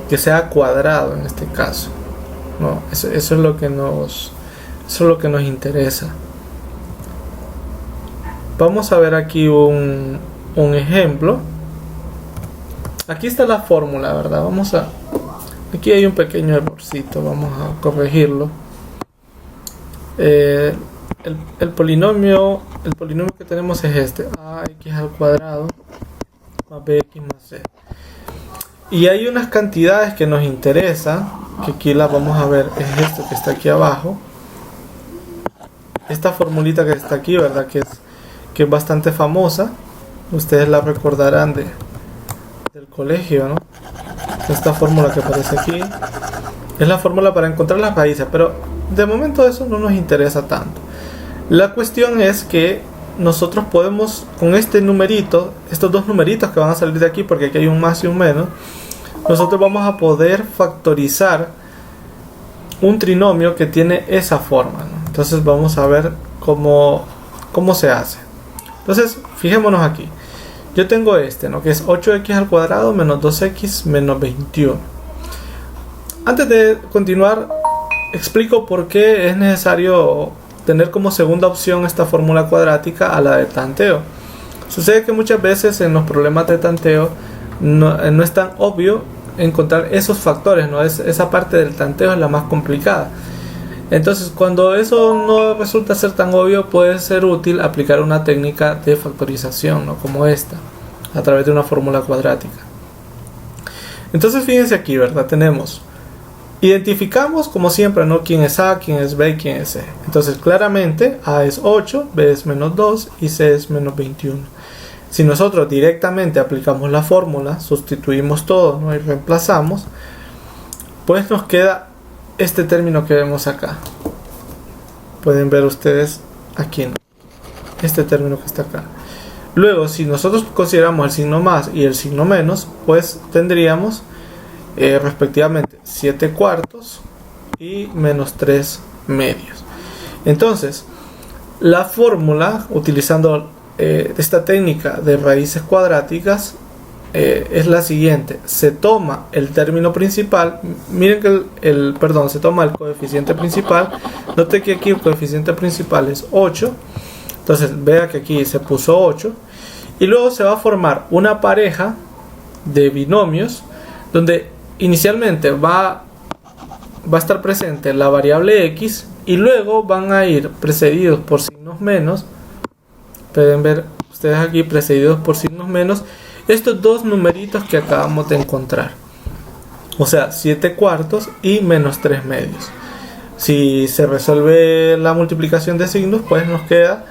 que sea cuadrado en este caso, ¿no? Eso es lo que nos interesa. Vamos a ver aquí un ejemplo. Aquí está la fórmula, ¿verdad? Aquí hay un pequeño errorcito, vamos a corregirlo. El polinomio que tenemos es este: ax al cuadrado más bx más c. Y hay unas cantidades que nos interesan, que aquí las vamos a ver. Es esto que está aquí abajo. Esta formulita que está aquí, ¿verdad? Que es bastante famosa. Ustedes la recordarán del colegio, ¿no? Esta fórmula que aparece aquí es la fórmula para encontrar las raíces, pero de momento eso no nos interesa tanto. La cuestión es que nosotros podemos, con este numerito, estos dos numeritos que van a salir de aquí, porque aquí hay un más y un menos, nosotros vamos a poder factorizar un trinomio que tiene esa forma, ¿no? Entonces vamos a ver cómo se hace. Entonces fijémonos aquí. Yo tengo este, ¿no?, que es 8x al cuadrado menos 2x menos 21. Antes de continuar, explico por qué es necesario tener como segunda opción esta fórmula cuadrática a la de tanteo. Sucede que muchas veces en los problemas de tanteo no es tan obvio encontrar esos factores, ¿no? Esa parte del tanteo es la más complicada. Entonces, cuando eso no resulta ser tan obvio, puede ser útil aplicar una técnica de factorización, ¿no?, como esta, a través de una fórmula cuadrática. Entonces, fíjense aquí, ¿verdad? Identificamos, como siempre, ¿no?, quién es A, quién es B y quién es C. Entonces, claramente, A es 8, B es menos 2 y C es menos 21. Si nosotros directamente aplicamos la fórmula, sustituimos todo, ¿no?, y reemplazamos, pues nos queda este término que vemos acá. Pueden ver ustedes aquí, ¿no?, este término que está acá. Luego, si nosotros consideramos el signo más y el signo menos, pues tendríamos respectivamente 7 cuartos y menos 3 medios. Entonces, la fórmula, utilizando esta técnica de raíces cuadráticas, es la siguiente: se toma el término principal. Miren que se toma el coeficiente principal. Note que aquí el coeficiente principal es 8. Entonces vea que aquí se puso 8. Y luego se va a formar una pareja de binomios donde inicialmente va a estar presente la variable x, y luego van a ir precedidos por signos menos. Pueden ver ustedes aquí, precedidos por signos menos, estos dos numeritos que acabamos de encontrar, o sea, 7 cuartos y menos 3 medios. Si se resuelve la multiplicación de signos, pues nos queda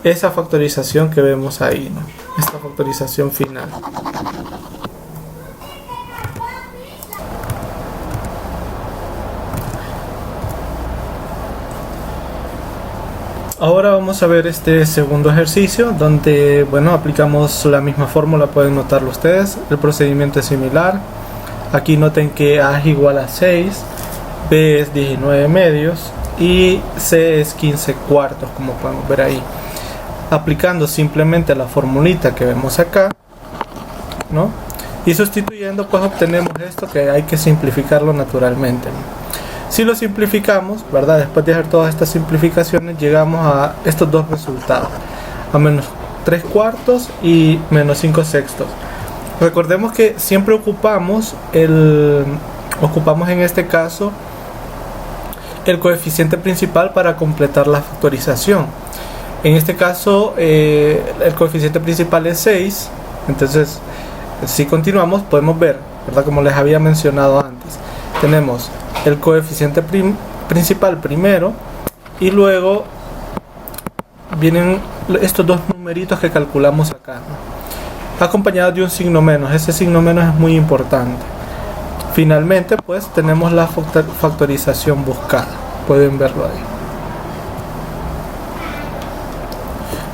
esa factorización que vemos ahí, ¿no?, esta factorización final. Ahora vamos a ver este segundo ejercicio, donde, bueno, aplicamos la misma fórmula. Pueden notarlo ustedes, el procedimiento es similar. Aquí noten que A es igual a 6, B es 19 medios y C es 15 cuartos, como podemos ver ahí. Aplicando simplemente la formulita que vemos acá, ¿no?, y sustituyendo pues obtenemos esto, que hay que simplificarlo naturalmente, ¿no? Si lo simplificamos, ¿verdad? Después de hacer todas estas simplificaciones llegamos a estos dos resultados, a menos 3/4 y menos 5/6. Recordemos que siempre ocupamos en este caso el coeficiente principal para completar la factorización. En este caso el coeficiente principal es 6, entonces si continuamos podemos ver, ¿verdad? Como les había mencionado antes, tenemos el coeficiente principal primero y luego vienen estos dos numeritos que calculamos acá, ¿no? Acompañados de un signo menos. Ese signo menos es muy importante. Finalmente pues tenemos la factorización buscada, pueden verlo ahí.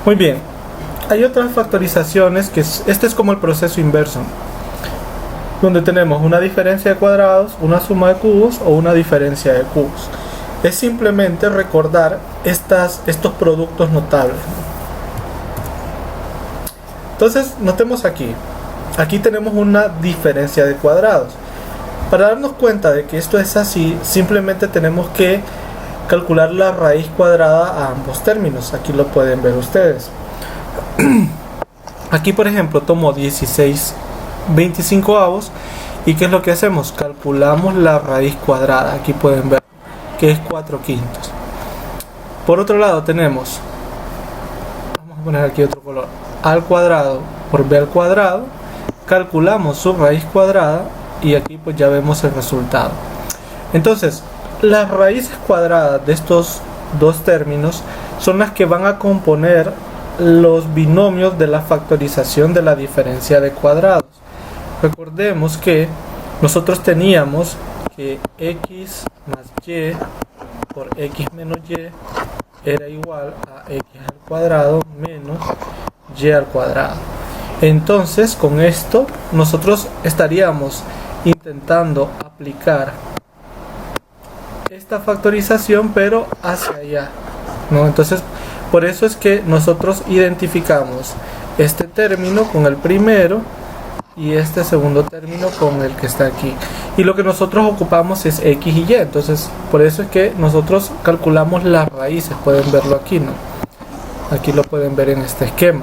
Muy bien, hay otras factorizaciones que este es como el proceso inverso, donde tenemos una diferencia de cuadrados, una suma de cubos o una diferencia de cubos. Es simplemente recordar estos productos notables, ¿no? Entonces notemos aquí tenemos una diferencia de cuadrados. Para darnos cuenta de que esto es así, simplemente tenemos que calcular la raíz cuadrada a ambos términos. Aquí lo pueden ver ustedes. Aquí por ejemplo tomo 16/25 y ¿qué es lo que hacemos? Calculamos la raíz cuadrada. Aquí pueden ver que es 4/5. Por otro lado tenemos, vamos a poner aquí otro color, a al cuadrado por b al cuadrado, calculamos su raíz cuadrada y aquí pues ya vemos el resultado. Entonces las raíces cuadradas de estos dos términos son las que van a componer los binomios de la factorización de la diferencia de cuadrados. Recordemos que nosotros teníamos que x más y por x menos y era igual a x al cuadrado menos y al cuadrado. Entonces con esto nosotros estaríamos intentando aplicar esta factorización pero hacia allá, ¿no? Entonces por eso es que nosotros identificamos este término con el primero y este segundo término con el que está aquí, y lo que nosotros ocupamos es x y y. Entonces por eso es que nosotros calculamos las raíces, pueden verlo aquí, ¿no? Aquí lo pueden ver en este esquema.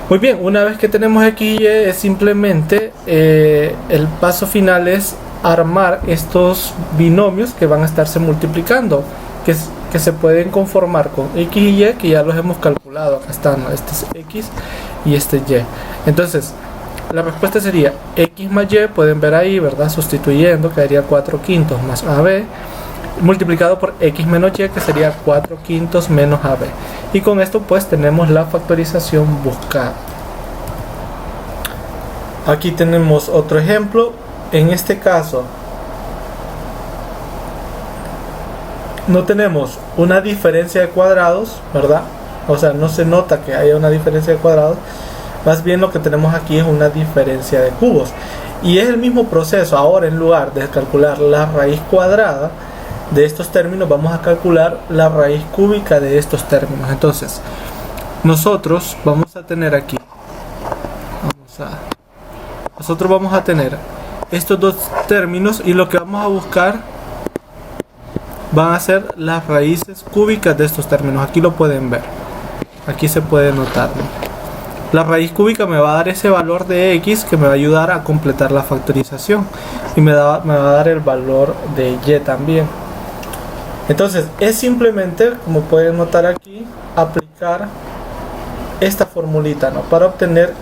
Muy bien, una vez que tenemos x y y, es simplemente el paso final es armar estos binomios que van a estarse multiplicando, que se pueden conformar con x y y, que ya los hemos calculado. Acá están, ¿no? Este es x y este y. Entonces la respuesta sería x más y, pueden ver ahí, ¿verdad? Sustituyendo, quedaría 4/5 más ab, multiplicado por x menos y, que sería 4/5 menos ab. Y con esto pues tenemos la factorización buscada. Aquí tenemos otro ejemplo. En este caso no tenemos una diferencia de cuadrados, ¿verdad? O sea, no se nota que haya una diferencia de cuadrados. Más bien lo que tenemos aquí es una diferencia de cubos. Y es el mismo proceso. Ahora, en lugar de calcular la raíz cuadrada de estos términos, vamos a calcular la raíz cúbica de estos términos. Entonces nosotros vamos a tener aquí, nosotros vamos a tener estos dos términos, y lo que vamos a buscar van a ser las raíces cúbicas de estos términos. Aquí lo pueden ver, aquí se puede notar, ¿no? La raíz cúbica me va a dar ese valor de x que me va a ayudar a completar la factorización, y me va a dar el valor de y también. Entonces es simplemente, como pueden notar aquí, aplicar esta formulita, ¿no? Para obtener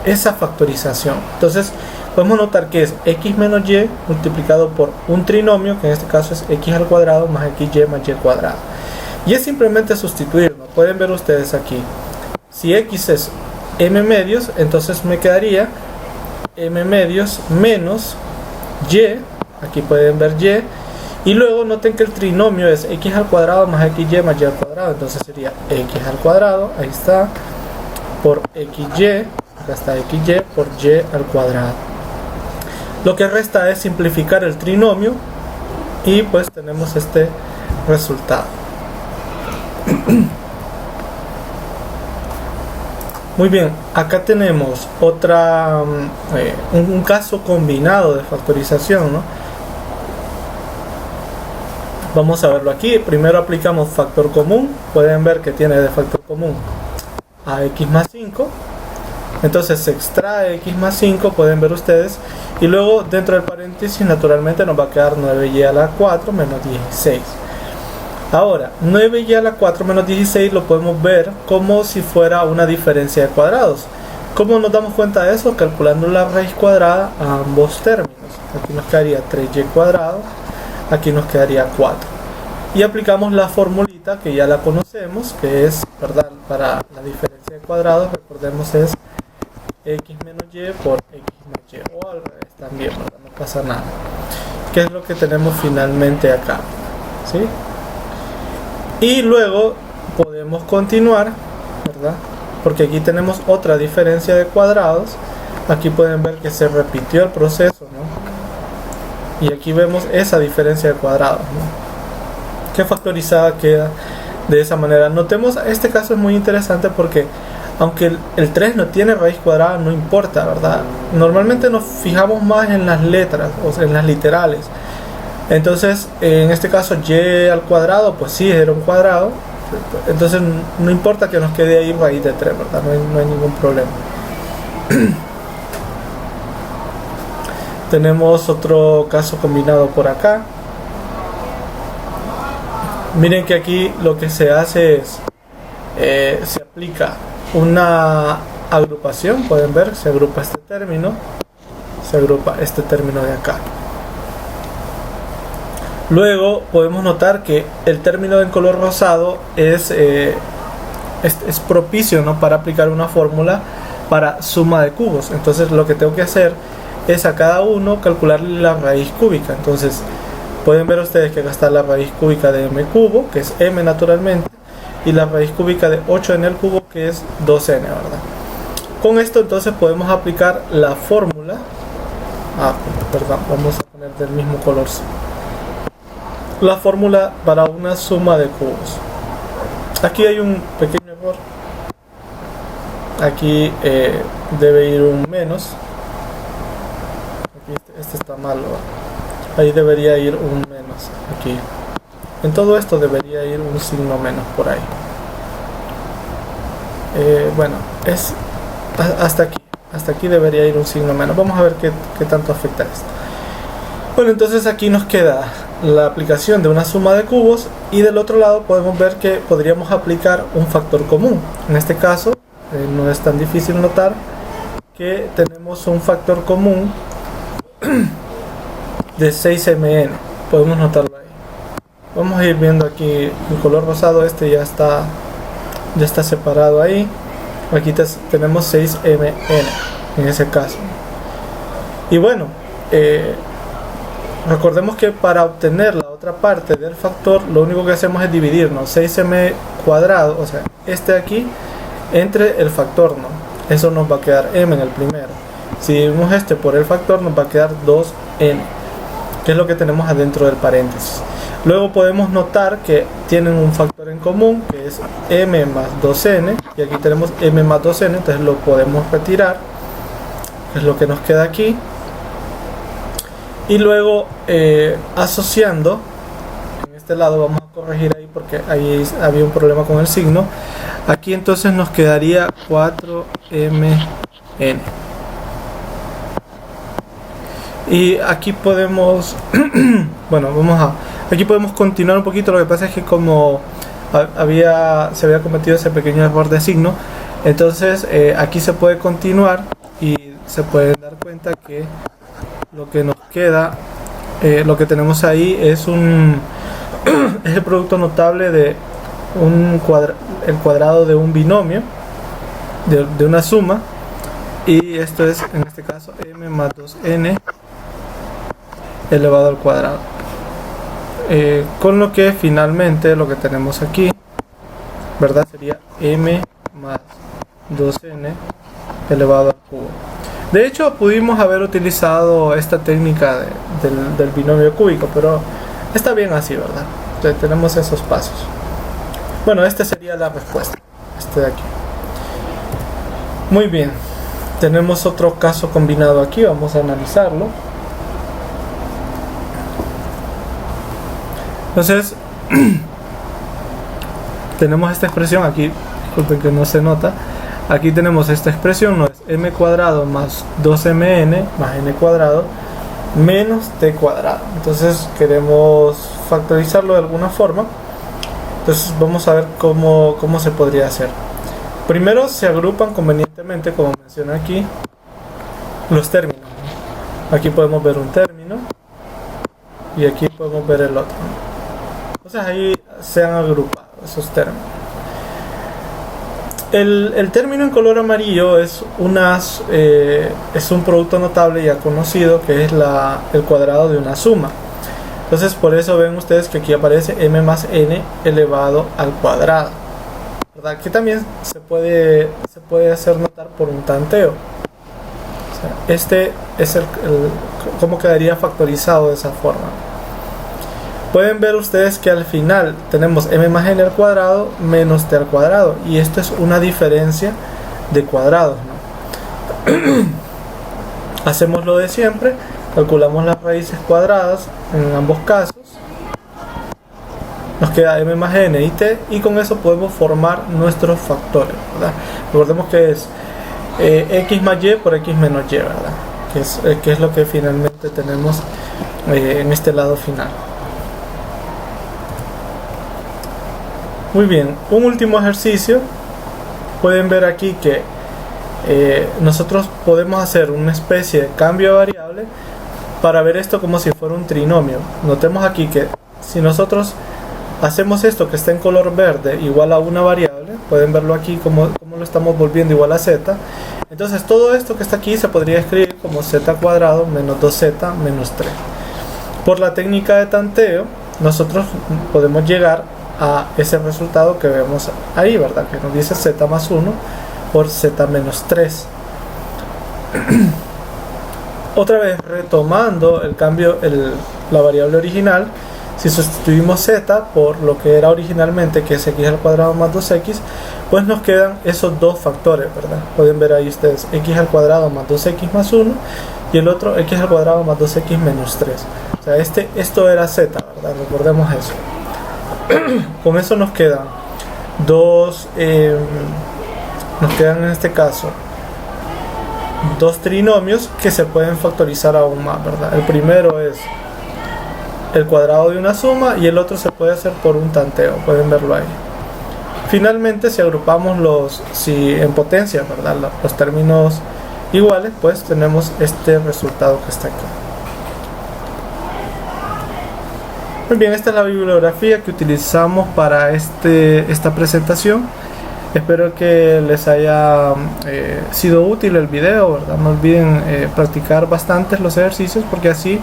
esa factorización. Entonces podemos notar que es x menos y multiplicado por un trinomio, que en este caso es x al cuadrado más xy más y cuadrado. Y es simplemente sustituir, ¿no? Pueden ver ustedes aquí, si x es m medios, entonces me quedaría m medios menos y, aquí pueden ver y luego noten que el trinomio es x al cuadrado más xy más y al cuadrado. Entonces sería x al cuadrado, ahí está, por xy, acá está xy, por y al cuadrado. Lo que resta es simplificar el trinomio y pues tenemos este resultado. Muy bien, acá tenemos un caso combinado de factorización, ¿no? Vamos a verlo aquí. Primero aplicamos factor común. Pueden ver que tiene de factor común a x más 5. Entonces se extrae x más 5, pueden ver ustedes. Y luego dentro del paréntesis naturalmente nos va a quedar 9y a la 4 menos 16. Ahora, 9y a la 4 menos 16 lo podemos ver como si fuera una diferencia de cuadrados. ¿Cómo nos damos cuenta de eso? Calculando la raíz cuadrada a ambos términos. Aquí nos quedaría 3y cuadrado, aquí nos quedaría 4. Y aplicamos la formulita que ya la conocemos, que es, ¿verdad? Para la diferencia de cuadrados, recordemos, es x menos y por x más y, o al revés también, ¿verdad? No pasa nada. ¿Qué es lo que tenemos finalmente acá? ¿Sí? Y luego podemos continuar, ¿verdad? Porque aquí tenemos otra diferencia de cuadrados. Aquí pueden ver que se repitió el proceso, ¿no? Y aquí vemos esa diferencia de cuadrados, ¿no? Que factorizada queda de esa manera. Notemos, este caso es muy interesante porque aunque el 3 no tiene raíz cuadrada, no importa, ¿verdad? Normalmente nos fijamos más en las letras, o sea, en las literales. Entonces, en este caso, y al cuadrado, pues sí, era un cuadrado. Entonces, no importa que nos quede ahí raíz de 3, ¿verdad? No hay ningún problema. Tenemos otro caso combinado por acá. Miren que aquí lo que se hace es, se aplica una agrupación, pueden ver, se agrupa este término de acá. Luego podemos notar que el término en color rosado es propicio, ¿no? Para aplicar una fórmula para suma de cubos. Entonces lo que tengo que hacer es a cada uno calcularle la raíz cúbica. Entonces pueden ver ustedes que acá está la raíz cúbica de m cubo, que es m naturalmente, y la raíz cúbica de 8n al cubo, que es 2n, ¿verdad? Con esto entonces podemos aplicar la fórmula. Perdón, vamos a poner del mismo color. La fórmula para una suma de cubos. Aquí hay un pequeño error. Aquí debe ir un menos. Aquí este está mal, ¿verdad? Ahí debería ir un menos. Aquí. En todo esto debería ir un signo menos por ahí. Bueno, es hasta aquí. Hasta aquí debería ir un signo menos. Vamos a ver qué tanto afecta esto. Bueno, entonces aquí nos queda la aplicación de una suma de cubos, y del otro lado podemos ver que podríamos aplicar un factor común. En este caso no es tan difícil notar que tenemos un factor común de 6mn. Podemos notarlo ahí. Vamos a ir viendo aquí en color rosado. Este ya está separado ahí. Aquí tenemos 6mn en ese caso. Y bueno, recordemos que para obtener la otra parte del factor, lo único que hacemos es dividirnos 6m cuadrado, o sea, este de aquí, entre el factor, ¿no? Eso nos va a quedar m en el primero. Si dividimos este por el factor, nos va a quedar 2n, que es lo que tenemos adentro del paréntesis. Luego podemos notar que tienen un factor en común, que es m más 2n, y aquí tenemos m más 2n, entonces lo podemos retirar, que es lo que nos queda aquí. Y luego asociando, en este lado vamos a corregir ahí porque ahí había un problema con el signo. Aquí entonces nos quedaría 4mn. Y aquí podemos bueno, aquí podemos continuar un poquito. Lo que pasa es que como se había cometido ese pequeño error de signo, entonces aquí se puede continuar y se pueden dar cuenta que lo que nos queda, lo que tenemos ahí es es el producto notable de el cuadrado de un binomio, de una suma, y esto es en este caso m más 2n elevado al cuadrado, con lo que finalmente lo que tenemos aquí, ¿verdad? Sería m más 2n elevado al cubo. De hecho, pudimos haber utilizado esta técnica del binomio cúbico, pero está bien así, ¿verdad? Entonces, tenemos esos pasos. Bueno, esta sería la respuesta, este de aquí. Muy bien, tenemos otro caso combinado aquí, vamos a analizarlo. Entonces tenemos esta expresión aquí, disculpen que no se nota. Aquí tenemos esta expresión, no es m cuadrado más 2mn más n cuadrado menos t cuadrado. Entonces queremos factorizarlo de alguna forma. Entonces vamos a ver cómo se podría hacer. Primero se agrupan convenientemente, como menciona aquí, los términos. Aquí podemos ver un término y aquí podemos ver el otro. Entonces ahí se han agrupado esos términos. El término en color amarillo es un producto notable ya conocido, que es el cuadrado de una suma. Entonces por eso ven ustedes que aquí aparece m más n elevado al cuadrado, ¿verdad? Que también se puede hacer notar por un tanteo. O sea, este es cómo quedaría factorizado de esa forma. Pueden ver ustedes que al final tenemos m más n al cuadrado menos t al cuadrado, y esto es una diferencia de cuadrados, ¿no? Hacemos lo de siempre, calculamos las raíces cuadradas en ambos casos, nos queda m más n y t, y con eso podemos formar nuestros factores, ¿verdad? Recordemos que es x más y por x menos y, ¿verdad? Que es lo que finalmente tenemos en este lado final. Muy bien, un último ejercicio. Pueden ver aquí que nosotros podemos hacer una especie de cambio de variable para ver esto como si fuera un trinomio. Notemos aquí que si nosotros hacemos esto que está en color verde igual a una variable, pueden verlo aquí como lo estamos volviendo igual a z. Entonces todo esto que está aquí se podría escribir como z cuadrado menos 2z menos 3. Por la técnica de tanteo, nosotros podemos llegar a ese resultado que vemos ahí, ¿verdad? Que nos dice z más 1 por z menos 3. Otra vez retomando el cambio, la variable original, si sustituimos z por lo que era originalmente, que es x al cuadrado más 2x, pues nos quedan esos dos factores, ¿verdad? Pueden ver ahí ustedes x al cuadrado más 2x más 1 y el otro x al cuadrado más 2x menos 3. O sea, esto era z, ¿verdad? Recordemos eso. Con eso nos quedan nos quedan en este caso dos trinomios que se pueden factorizar aún más, ¿verdad? El primero es el cuadrado de una suma y el otro se puede hacer por un tanteo, pueden verlo ahí. Finalmente, si agrupamos si en potencia, ¿verdad?, los términos iguales, pues tenemos este resultado que está aquí. Muy bien, esta es la bibliografía que utilizamos para esta presentación. Espero que les haya sido útil el video, ¿verdad? No olviden practicar bastantes los ejercicios, porque así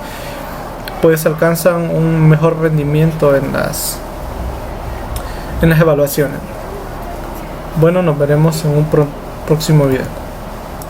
pues alcanzan un mejor rendimiento en las evaluaciones. Bueno, nos veremos en un próximo video.